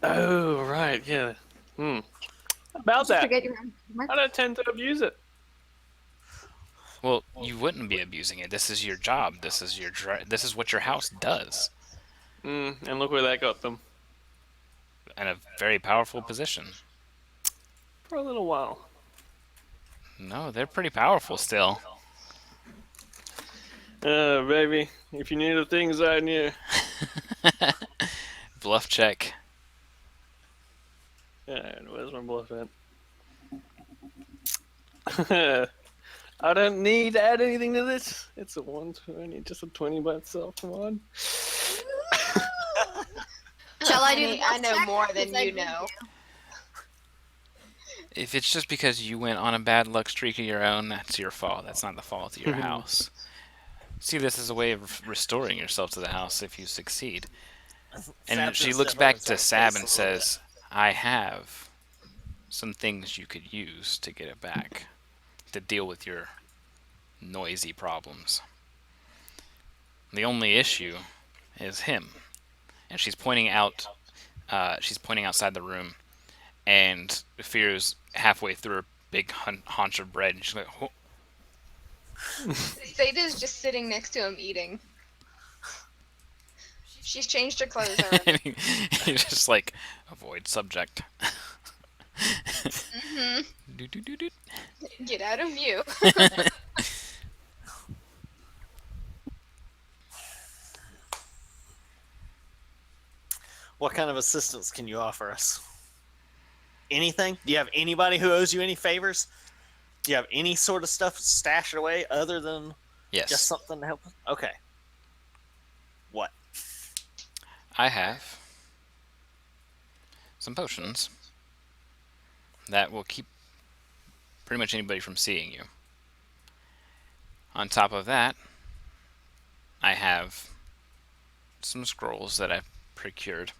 Oh, right, yeah. About
Did you
that.
forget your
I don't tend to abuse it.
Well, you wouldn't be abusing it. This is your job. This is this is what your house does.
And look where that got them.
In a very powerful position.
For a little while.
No, they're pretty powerful still.
Baby, if you knew the things I knew.
Bluff check.
Yeah, where's my bluff at? I don't need to add anything to this. It's a 120, just a 20 by itself. Come on.
Shall I do
Honey,
the
I know
check?
more than
Because I
you
do.
know.
If it's just because you went on a bad luck streak of your own, that's your fault. That's not the fault of your house. See this as a way of restoring yourself to the house if you succeed. And
Sab
she
just
looks
step
back
over
to
his
Sab
face
and
a little bit.
says, I have some things you could use to get it back, to deal with your noisy problems. The only issue is him. And she's pointing out, outside the room, and Fear's halfway through a big haunch of bread, and she's like, oh.
Theta's just sitting next to him eating. She's changed her clothes already.
And he's just like, avoid subject. Do-do-do-do.
Get out of view.
What kind of assistance can you offer us? Anything? Do you have anybody who owes you any favors? Do you have any sort of stuff stashed away other than
Yes,
just something to help us? Okay. What?
I have some potions that will keep pretty much anybody from seeing you. On top of that, I have some scrolls that I've procured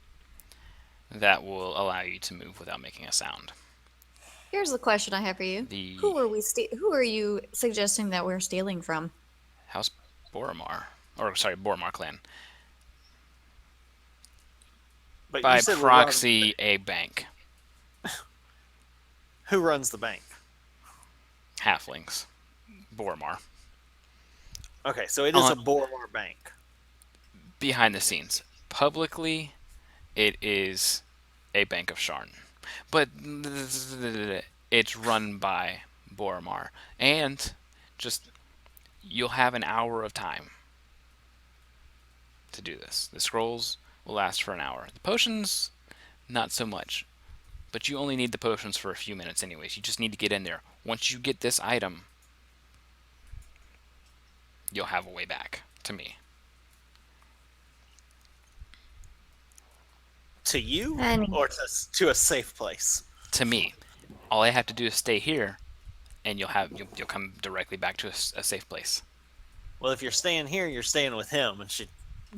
that will allow you to move without making a sound.
Here's the question I have for you.
The
Who are you suggesting that we're stealing from?
House Boromar, or sorry, Boromar clan.
But
By
you said
proxy, a bank.
Who runs the bank?
Halflings. Boromar.
Okay, so it is a Boromar bank.
Behind the scenes. Publicly, it is a Bank of Sharn. But it's run by Boromar. And just, you'll have an hour of time to do this. The scrolls will last for an hour. The potions, not so much. But you only need the potions for a few minutes anyways. You just need to get in there. Once you get this item, you'll have a way back to me.
To you,
Any-
or to a safe place?
To me. All I have to do is stay here, and you'll come directly back to a safe place.
Well, if you're staying here, you're staying with him. And she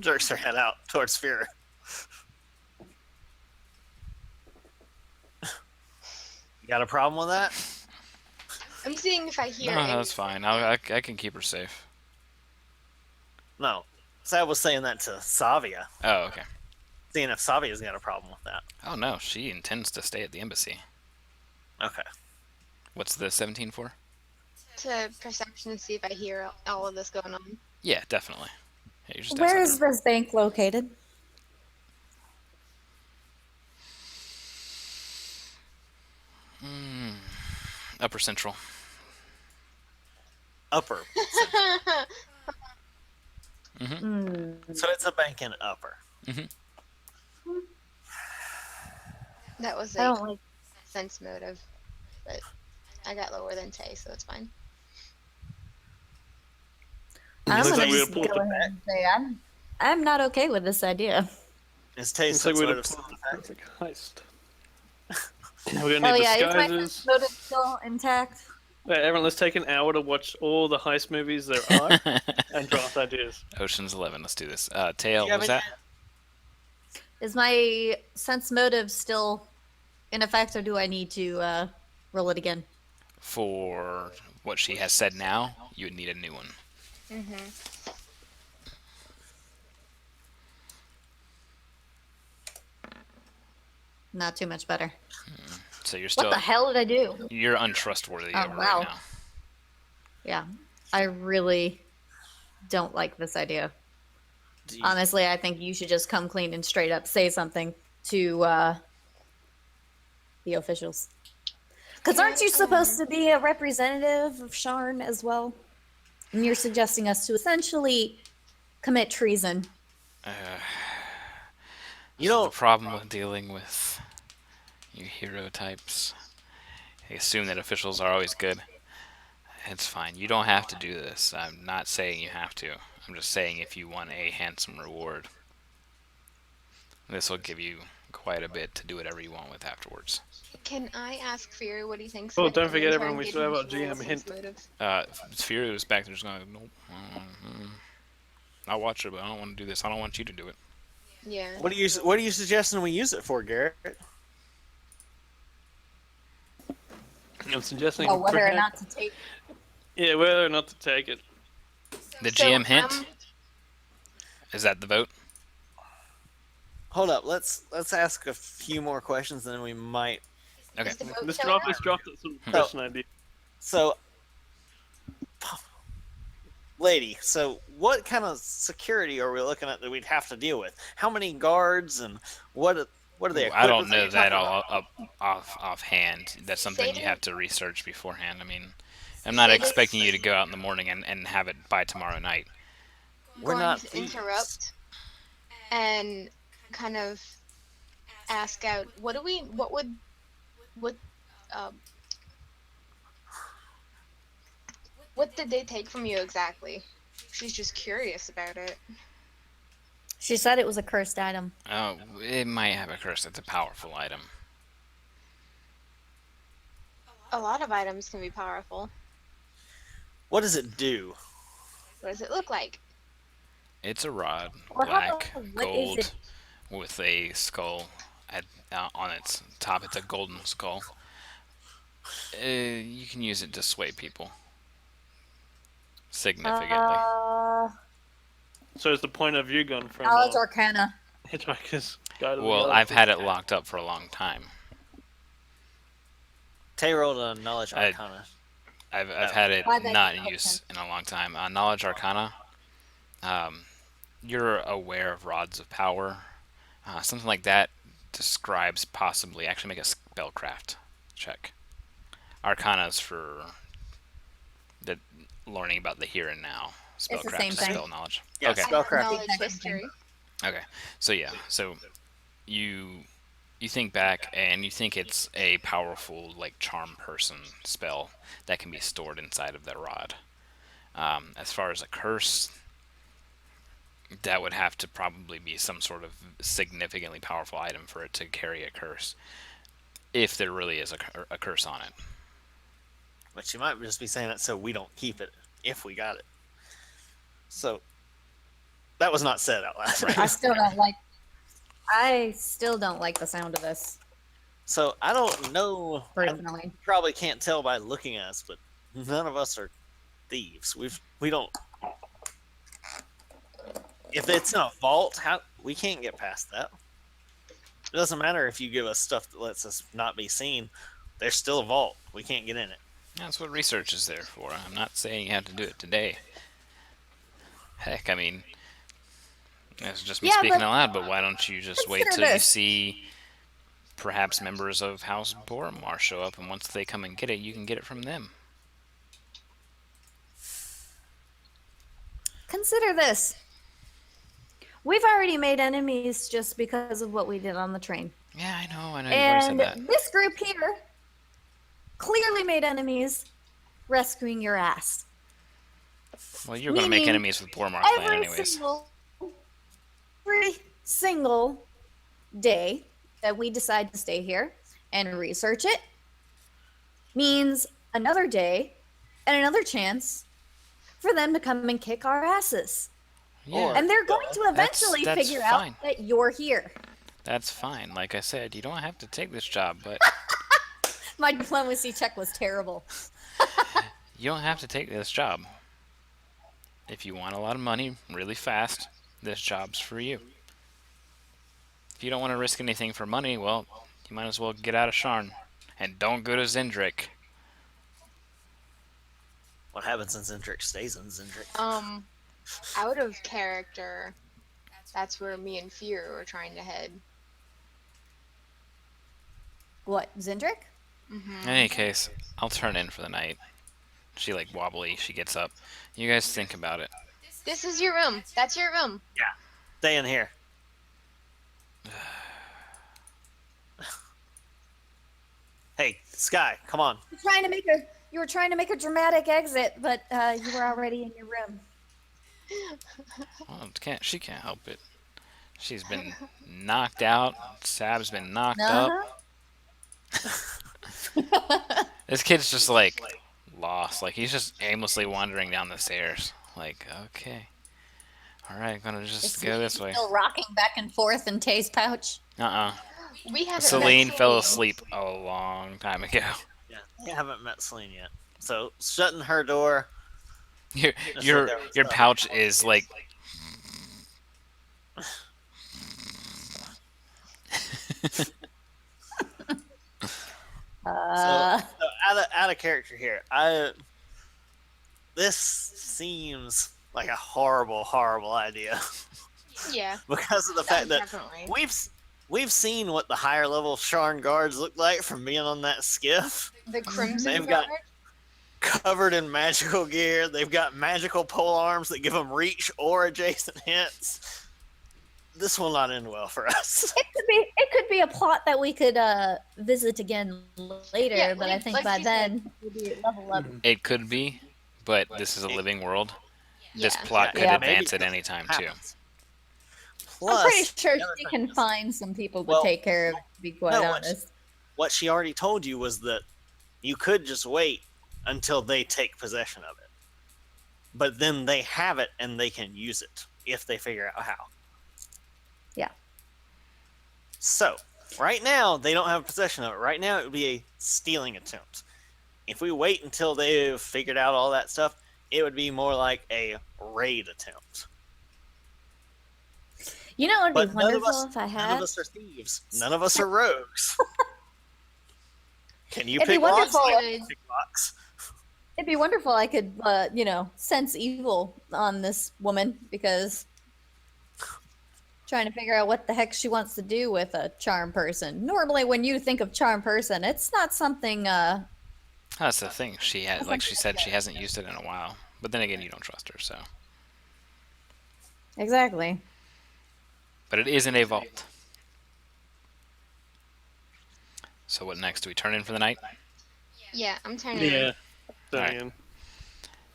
jerks her head out towards Fear. You got a problem with that?
I'm seeing if I hear.
No,
any-
that's fine. I can keep her safe.
No. Sad was saying that to Savia.
Oh, okay.
Seeing if Savia's got a problem with that.
Oh no, she intends to stay at the embassy.
Okay.
What's the 17 for?
To perception to see if I hear all of this going on.
Yeah, definitely. Yeah, you're just
Where
outside
is
the room.
this bank located?
Upper Central.
Upper.
Hmm.
So it's a bank in Upper.
That was
I
a
don't like.
sense motive, but I got lower than Tay, so it's fine.
I'm
Looks
gonna
like we
just
would've
go
pulled
ahead and say I'm not okay with this idea.
Is Taste
Looks like
sort
we'd
of
have pulled
effect?
the perfect heist. We're gonna
Oh
need
yeah, is my
disguises.
sense motive still intact?
Right, everyone, let's take an hour to watch all the heist movies there are and draft ideas.
Ocean's 11. Let's do this. Tail,
You have
was that?
Is my sense motive still in effect, or do I need to roll it again?
For what she has said now, you would need a new one.
Not too much better.
So you're
What
still
the hell did I do?
you're untrustworthy
Oh,
over
wow.
right now.
Yeah, I really don't like this idea.
Do you-
Honestly, I think you should just come clean and straight up say something to the officials. Because aren't you supposed to be a representative of Sharn as well? And you're suggesting us to essentially commit treason.
You
The
don't.
problem with dealing with you hero types, I assume that officials are always good. It's fine. You don't have to do this. I'm not saying you have to. I'm just saying if you want a handsome reward, this will give you quite a bit to do whatever you want with afterwards.
Can I ask Fury what he thinks?
Oh,
of it
don't
and
forget,
then try
everyone,
and
we
get
still have
him
our
to roll
GM
sense
hint.
motive?
Fury was back there just going, nope. I'll watch it, but I don't want to do this. I don't want you to do it.
Yeah.
What are you suggesting we use it for, Garrett?
I'm suggesting
Oh, whether or
perhaps-
not to take.
Yeah, whether or not to take it.
The
So,
GM hint? Is that the vote?
Hold up. Let's ask a few more questions, and then we might.
Okay.
Is the vote
Let's
still
drop
on?
some question idea.
So, lady. So, what kind of security are we looking at that we'd have to deal with? How many guards and what are they?
I don't
equipped with?
know
Are you
that
talking
all offhand. That's something you
Say
have to research beforehand. I mean, I'm not
Say this-
expecting you to go out in the morning and have it by tomorrow night.
We're
Going
not
to
thieves.
interrupt and kind of ask out. What what did they take from you exactly? She's just curious about it.
She said it was a cursed item.
Oh, it might have a curse. It's a powerful item.
A lot of items can be powerful.
What does it do?
What does it look like?
It's a rod,
Well, how
black,
about- what is
gold,
it?
with a skull on its top. It's a golden skull. You can use it to sway people significantly.
So is the point of view gun from
Knowledge Arcana.
Hitchhiker's Guide to the
Well,
Galaxy.
I've had it locked up for a long time.
Tay rolled a knowledge
I-
arcana.
I've had it
Why that
not in
help
use in a long time. Knowledge Arcana. You're aware of rods of power. Something like that describes possibly. Actually, make a spellcraft check. Arcana's for the learning about the here and now.
It's the
Spellcraft
same
is
thing.
spell knowledge.
Yeah,
Okay.
spellcraft.
Knowledge
Exact same
history.
Okay. So yeah. So you think back and you think it's a powerful like charm person spell that can be stored inside of that rod. As far as a curse, that would have to probably be some sort of significantly powerful item for it to carry a curse, if there really is a curse on it.
But you might just be saying it so we don't keep it if we got it. So that was not said out loud.
I still don't like the sound of this,
So I don't know. I
personally.
probably can't tell by looking at us, but none of us are thieves. We don't. If it's in a vault, we can't get past that. It doesn't matter if you give us stuff that lets us not be seen. There's still a vault. We can't get in it.
That's what research is there for. I'm not saying you have to do it today. Heck, I mean, that's just me
Yeah,
speaking
but
out loud, but why don't you just wait
consider
till you
this.
see perhaps members of House Boromar show up, and once they come and get it, you can get it from them.
Consider this. We've already made enemies just because of what we did on the train.
Yeah, I know, you've already said
And
that.
this group here clearly made enemies rescuing your ass.
Well, you're going to make
meaning
enemies with Boromar clan
Every
anyways.
single day that we decide to stay here and research it means another day and another chance for them to come and kick our asses.
Yeah,
And they're going to eventually
that's
figure
fine.
out that you're here.
that's fine. Like I said, you don't have to take this job, but
My diplomacy check was terrible.
you don't have to take this job. If you want a lot of money really fast, this job's for you. If you don't want to risk anything for money, well, you might as well get out of Sharn. And don't go to Zendrick.
What happens in Zendrick stays in Zendrick.
Out of character, that's where me and Fear were trying to head.
What, Zendrick?
In any case, I'll turn in for the night. She like wobbly, she gets up. You guys think about it.
This is your room. That's your room.
Stay in here. Hey, Sky, come on.
You were trying to make a dramatic exit, but you were already in your room.
Well, she can't help it. She's been knocked out. Sab's been knocked up. This kid's just like lost. Like he's just aimlessly wandering down the stairs. Like, okay. Alright, gonna just go this way.
Still rocking back and forth in Tay's pouch.
We haven't.
Celine
met
fell
Celine.
asleep a long time ago.
Yeah, I haven't met Celine yet. So shutting her door.
Your
Just
your
look there with
your
stuff.
pouch is like
So out of character here. This seems like a horrible idea
Yeah.
because of the fact that
Definitely.
we've seen what the higher level Sharn guards look like from being on that skiff.
The Crimson
They've got-
Guard.
Covered in magical gear. They've got magical pole arms that give them reach or adjacent hits. This will not end well for us.
It could be a plot that we could visit again later,
Yeah,
but I think
like
by
you said.
then we'll be at level up.
it could be, but this is a living world. This
Yeah.
plot could
Yeah.
advance
Maybe
at any time too.
happens.
I'm pretty
Plus,
sure
the other
she
thing
can
is-
find some people to
Well,
take care of, to be quite
no,
honest.
what she already told you was that you could just wait until they take possession of it. But then they have it and they can use it if they figure out how.
Yeah.
So, right now, they don't have possession of it. Right now, it would be a stealing attempt. If we wait until they've figured out all that stuff, it would be more like a raid attempt.
You know, it would be
But none of
wonderful
us,
if I
none
had.
of us are thieves. None of us are rogues. Can you
It'd be
pick locks?
wonderful.
I can pick locks.
It'd be wonderful. I could, sense evil on this woman because trying to figure out what the heck she wants to do with a charm person. Normally, when you think of charm person, it's not something.
That's the thing. She had, like she said, she hasn't used it in a while. But then again, you don't trust her, so.
Exactly.
But it is in a vault. So what next? Do we turn in for the night?
Yeah, I'm turning.
Yeah.
Alright.
Diane.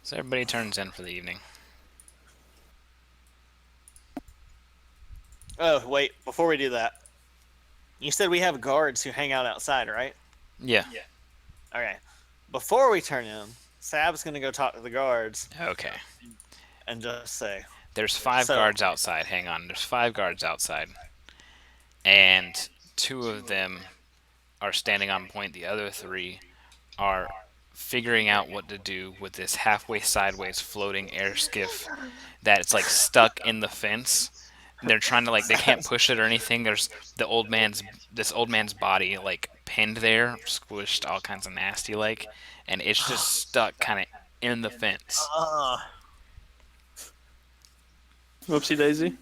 So everybody turns in for the evening.
Oh, wait, before we do that, you said we have guards who hang out outside, right?
Yeah.
Okay. Before we turn in, Sab's going to go talk to the guards
Okay.
and just say,
There's 5
So-
guards outside. Hang on. There's 5 guards outside. And 2 of them are standing on point. The other 3 are figuring out what to do with this halfway sideways floating air skiff that it's like stuck in the fence. They're trying to they can't push it or anything. There's this old man's body like pinned there, squished all kinds of nasty and it's just stuck kind of in the fence.
Whoopsie daisy.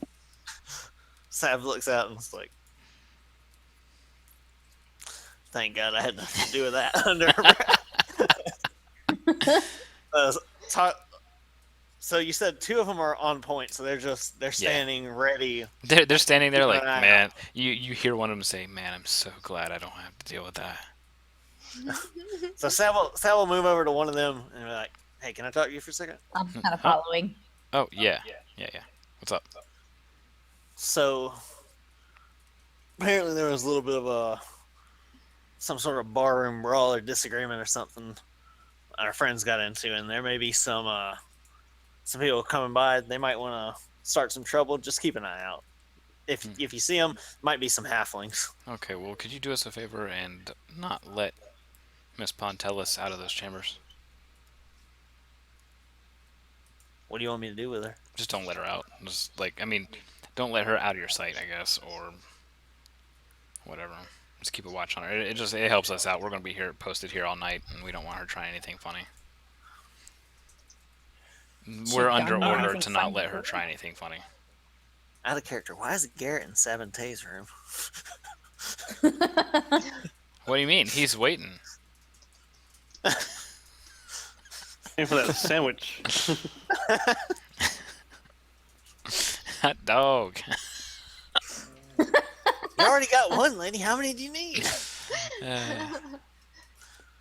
Sab looks out and is like, thank God I had nothing to do with that under her breath. So you said 2 of them are on point, so they're standing ready.
They're standing there like,
Keep an eye
man. You hear one of them say, "Man, I'm so glad I don't have to deal with that."
So Sab will move over to one of them and be like, hey, can I talk to you for a second?
I'm kind of following.
Oh yeah. What's up?
So apparently there was a little bit of some sort of barroom brawl or disagreement or something our friends got into, and there may be some people coming by. They might want to start some trouble. Just keep an eye out. If you see them, might be some halflings.
Okay, well, could you do us a favor and not let Miss Pontellis out of those chambers?
What do you want me to do with her?
Just don't let her out. Just don't let her out of your sight, I guess, or whatever. Just keep a watch on her. It helps us out. We're gonna be posted here all night, and we don't want her trying anything funny. We're under
done
order
anything
to not
funny
let her
before?
try anything funny.
Out of character. Why is Garrett in Sabante's room?
What do you mean? He's waiting.
Aim for that sandwich.
Hot dog.
You already got one, lady. How many do you need?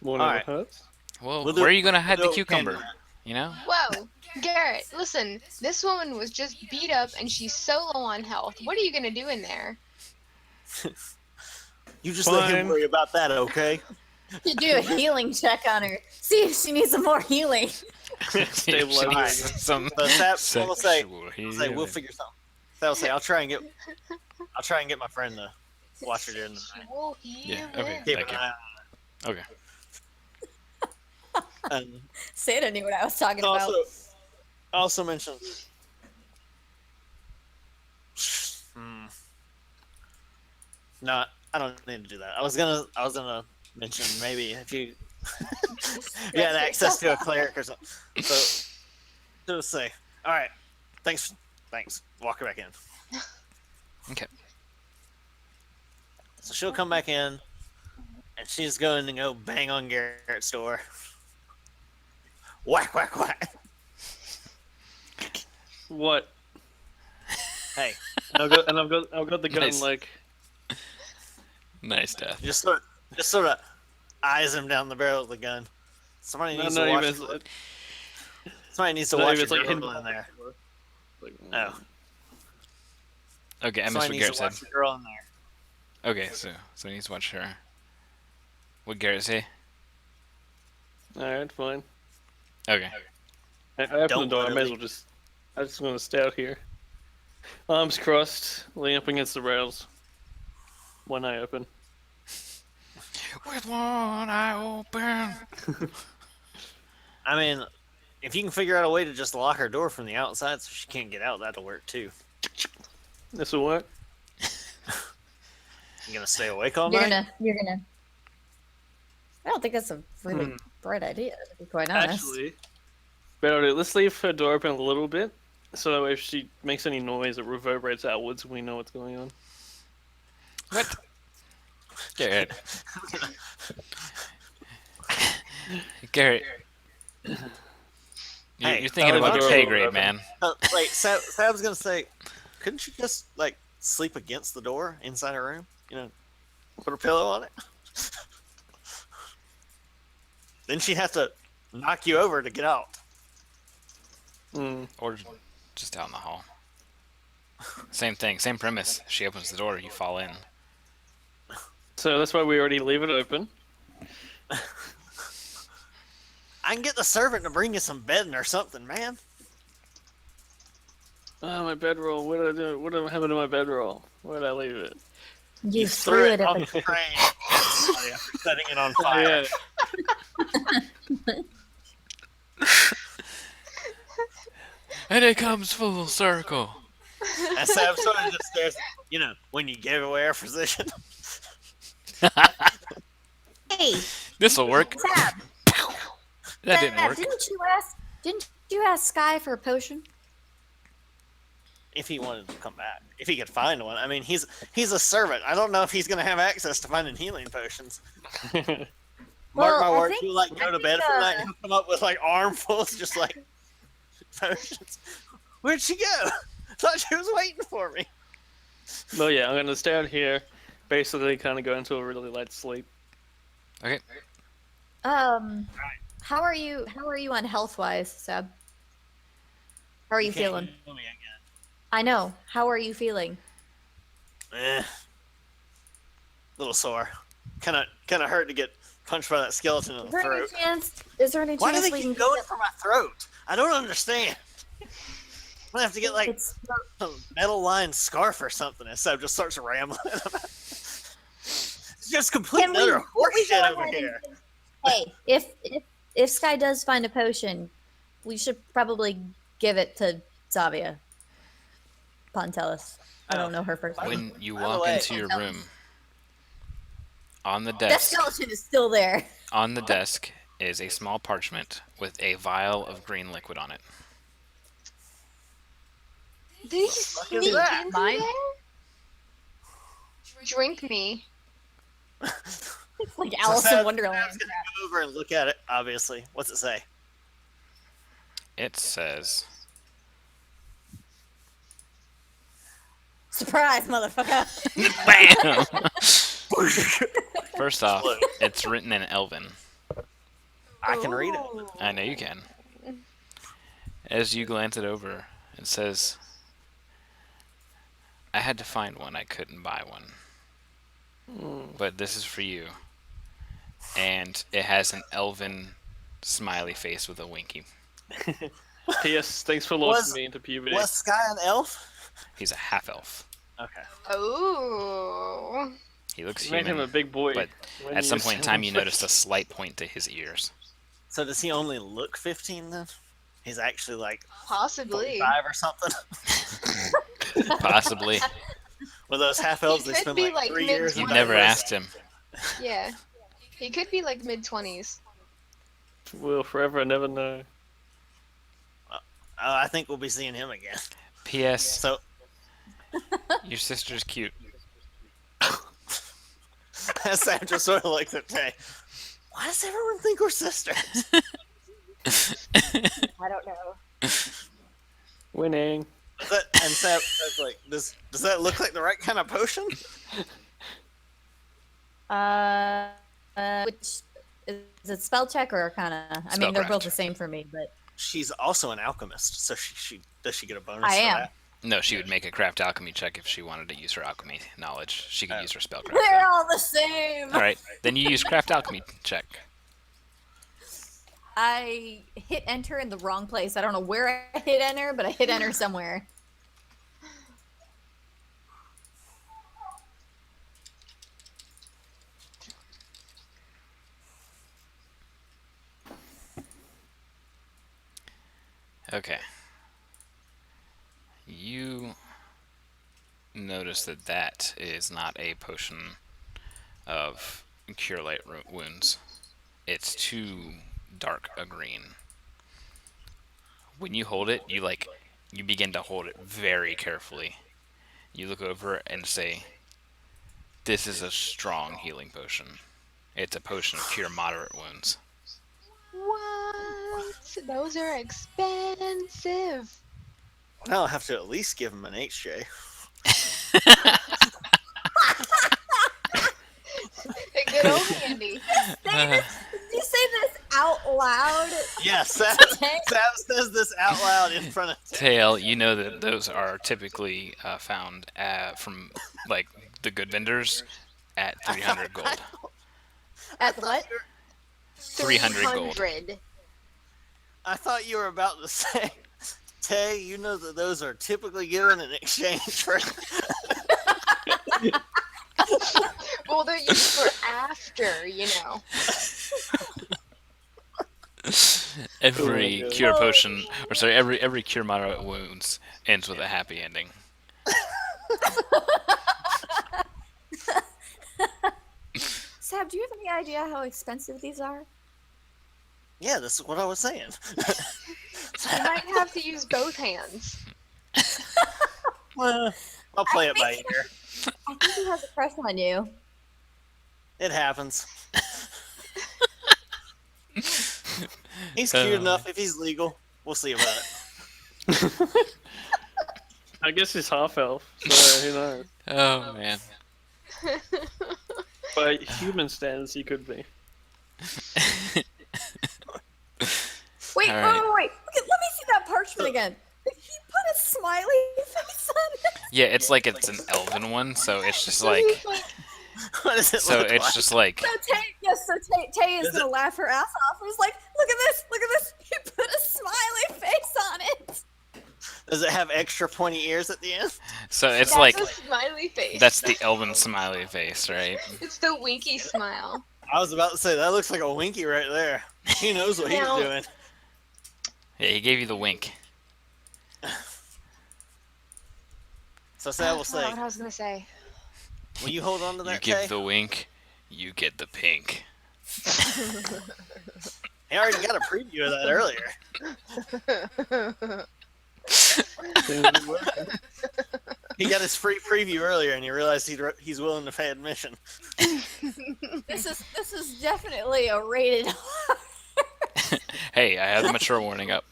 One
All
of
right.
the huts.
Well,
We'll
where
do-
are you gonna hide the
we'll do
cucumber?
candy.
You know?
Whoa, Garrett, listen. This woman was just beat up and she's so low on health. What are you gonna do in there?
You just let him
Fine.
worry about that, okay?
You do a healing check on her. See if she needs some more healing.
Stabilize
Alright.
Some
So Sab will say,
sexual
we'll
healing.
figure something. Sab will say, I'll try and get my friend to watch her during the night.
Oh,
Yeah, okay.
Keep
Thank
an
you.
eye on
Okay.
it. And
Santa knew what I was talking about.
also mentioned. No, I don't need to do that. I was gonna mention maybe if you had access to a cleric or something. So just say, all right, thanks. Walk her back in.
Okay.
So she'll come back in, and she's going to go bang on Garrett's door. Whack, whack, whack.
What?
Hey,
I've got the gun
Nice.
like.
Nice death.
just sort of eyes him down the barrel of the gun. Somebody
No,
needs
no,
to watch.
even
Somebody needs to
not
watch
even,
the
it's like
girl
hidden
in there.
Like,
Oh,
Okay, I missed
somebody
what
needs
Garrett
to
said.
watch the girl in there.
Okay, so he needs to watch her. What'd Garrett say?
all right, fine.
Okay.
I open
Don't
the door. I may as
literally.
well just. I just want to stay out here. Arms crossed, leaning up against the rails. One eye open.
With one eye open.
I mean, if you can figure out a way to just lock her door from the outside so she can't get out, that'll work too.
This will work.
You gonna stay awake all
You're
night?
gonna I don't think that's a really bright idea, to be quite honest.
Actually, better let's leave her door open a little bit, so if she makes any noise, it reverberates outwards, and we know what's going on.
What? Garrett. Garrett.
Hey,
You're thinking
I'll
about
leave
your
the
pay
door
grade,
open.
man.
Wait, Sab's gonna say, couldn't you just like sleep against the door inside her room? You know, put a pillow on it. Then she'd have to knock you over to get out.
Or just out in the hall. Same thing, same premise. She opens the door, you fall in.
So that's why we already leave it open.
I can get the servant to bring you some bedding or something, man.
Oh, my bedroll. What did I do? What happened to my bedroll? Where did I leave it?
You threw it at
off
the
the train. After setting it on
Oh,
fire.
yeah.
And it comes full circle.
And Sam sort of just stares, you know, when you give away our position.
Hey,
This'll work.
Sab.
That didn't
Sab,
work.
Didn't you ask Sky for a potion?
If he wanted to come back. If he could find one. I mean, he's a servant. I don't know if he's going to have access to finding healing potions. Mark
Well,
my
I
words,
think-
he'll like go
I
to
think,
bed for the night and he'll come up with like armfuls just like potions. Where'd she go? Thought she was waiting for me.
Well, yeah, I'm gonna stay out here, basically kind of go into a really light sleep.
Okay.
How are you on health wise, Sab? How are you
can't
feeling?
heal me again.
I know. How are you feeling?
Little sore. Kind of hurt to get punched by that skeleton in
Is
the
there any
throat.
chance? Is there any
Why do
chance
they
we can
keep going for my throat? I don't understand. I'm gonna have to get like
It's
a metal-lined scarf or something. And so just starts rambling. It's just complete
Can we-
utter
can we go
horseshit over
ahead and-
here.
Hey, if Sky does find a potion, we should probably give it to Zavia Pontelis. I don't know her first name.
When you
By the
walk
way-
into your room, on the
That
desk,
skeleton is still there.
on the desk is a small parchment with a vial of green liquid on it.
Did he
is
sneak
that?
into
Mine?
there? Drink me.
It's like
So
Alice in
Sam's
Wonderland.
gonna go over and look at it. Obviously, what's it say?
It says,
Surprise, motherfucker!
BAM! First off, it's written in Elven.
I can read it.
I know you can. As you glance it over, it says, I had to find one, I couldn't buy one. But this is for you. And it has an elven smiley face with a winky.
P.S. Thanks for
Was-
launching me into puberty.
Was Sky an elf?
He's a half elf.
Okay.
Oh.
He looks
You made him a
human,
big boy.
but
when
at
you
some point in
said
time
him
you
first.
noticed a slight point to his ears.
So does he only look 15 then? He's actually like
Possibly.
45 or something.
Possibly.
With those half elves, they
could
spend
be,
like
like,
3 years.
You've
in
never
prison.
asked him.
Yeah. He could be like mid-20s.
We'll forever never know.
I think we'll be seeing him again.
P.S.
So
Your sister's cute.
Sam just sort of looks at Tay. Why does everyone think we're sisters?
I don't know.
Winning.
And Sam's like, does that look like the right kind of potion?
Which is it spell check or Arcana? I mean, they're both
Spellcraft.
the same for me, but
She's also an alchemist, so does she get a bonus
I
for
am.
that?
No, she would make a craft alchemy check if she wanted to use her alchemy knowledge. She could use her spellcraft.
they're all the same.
All right, then you use craft alchemy check.
I hit enter in the wrong place. I don't know where I hit enter, but I hit enter somewhere.
Okay. You notice that that is not a potion of cure light wounds. it's too dark a green. When you hold it, you begin to hold it very carefully. You look over and say, "This is a strong healing potion. It's a potion of cure moderate wounds."
What? Those are expensive.
I'll have to at least give him an HJ.
A good old handy.
Did you say this out loud?
Yes, Sam says this out loud in front of
Tail, you know that those are typically found from like the good vendors at 300 gold.
At what?
300 gold.
300.
I thought you were about to say, Tay, you know that those are typically given in exchange for.
Well, they're used for after, you know.
Every
Oh my God.
cure potion, or sorry, every cure moderate wounds ends with a happy ending.
Sab, do you have any idea how expensive these are?
Yeah, this is what I was saying.
You might have to use both hands.
Well, I'll play it by ear.
I think he has a crush on you.
It happens. He's cute enough. If he's legal, we'll see about it.
I guess he's half elf, so who knows?
Oh man.
By human standards, he could be.
Wait,
All
wait,
right.
wait, wait. Let me see that parchment again. Did he put a smiley face on it?
Yeah, it's like it's an elven one, so it's just like
What does it
so
look
it's
like?
just like
So Tay is
Is
gonna laugh her ass off. He's like, look at this. He put a smiley face on it.
Does it have extra pointy ears at the end?
so it's
That's
like
a smiley face.
that's the elven smiley face, right?
It's the winky smile.
I was about to say that looks like a winky right there. He knows what
Now-
he's doing.
Yeah, he gave you the wink.
So Sam will
I
say,
forgot what I was gonna say.
will you hold on to
You
that,
give
Tay?
the wink, you get the pink.
He already got a preview of that earlier. He got his free preview earlier, and he realized he's willing to pay admission.
This is definitely a rated.
Hey, I have the mature warning up.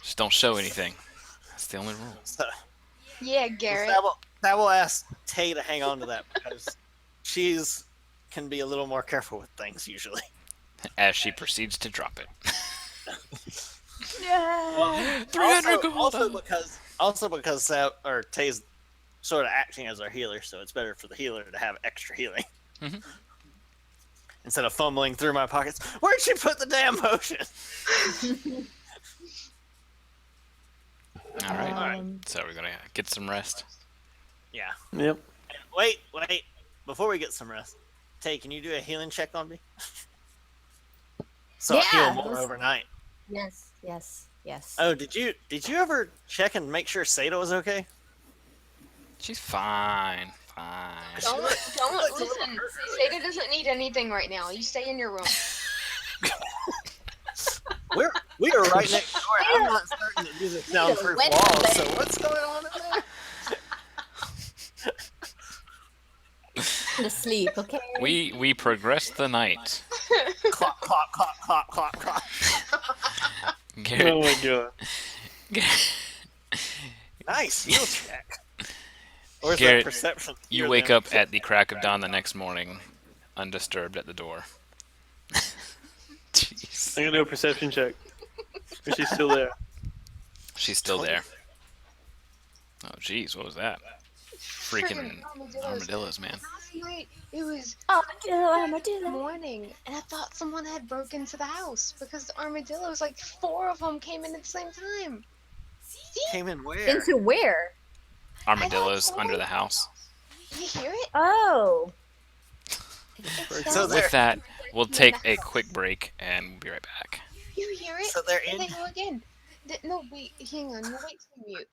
Just don't show anything. That's the only rule.
So,
Yeah, Garrett.
That will ask Tay to hang on to that because she's can be a little more careful with things usually.
As she proceeds to drop it.
Yeah.
300 gold.
Also because Tay's sort of acting as our healer, so it's better for the healer to have extra healing.
Mhm.
Instead of fumbling through my pockets. Where'd she put the damn potion?
All right.
Um,
So we're gonna get some rest.
Yeah.
Yep.
Wait. Before we get some rest, Tay, can you do a healing check on me? So I
Yeah,
heal more
let's-
overnight.
Yes.
Oh, did you ever check and make sure Seda was okay?
She's fine.
Don't listen. Seda doesn't need anything right now. You stay in your room.
We are right next door. I'm not certain that these are soundproof
wet
walls.
bed.
So what's going on in there?
To sleep, okay?
We progress the night.
Clock, clock, clock, clock, clock, clock.
Garrett,
Oh my god.
Nice heal check. Or is
Garrett,
that perception?
you wake up at the crack of dawn the next morning, undisturbed at the door. Jeez.
I'm gonna do a perception check. If she's still there.
She's still there. Oh, jeez, what was that? Freaking armadillos, man.
Last night it was
Armadillo.
morning, and I thought someone had broken into the house because the armadillos, like 4 of them, came in at the same time.
Came in where?
Into where?
Armadillos under the house.
You hear it?
Oh.
It
So
sounds
there-
With that, we'll take a quick break and we'll be right back.
You hear it?
So they're
And
in.
they go again. No, wait, hang on. You wait till you mute.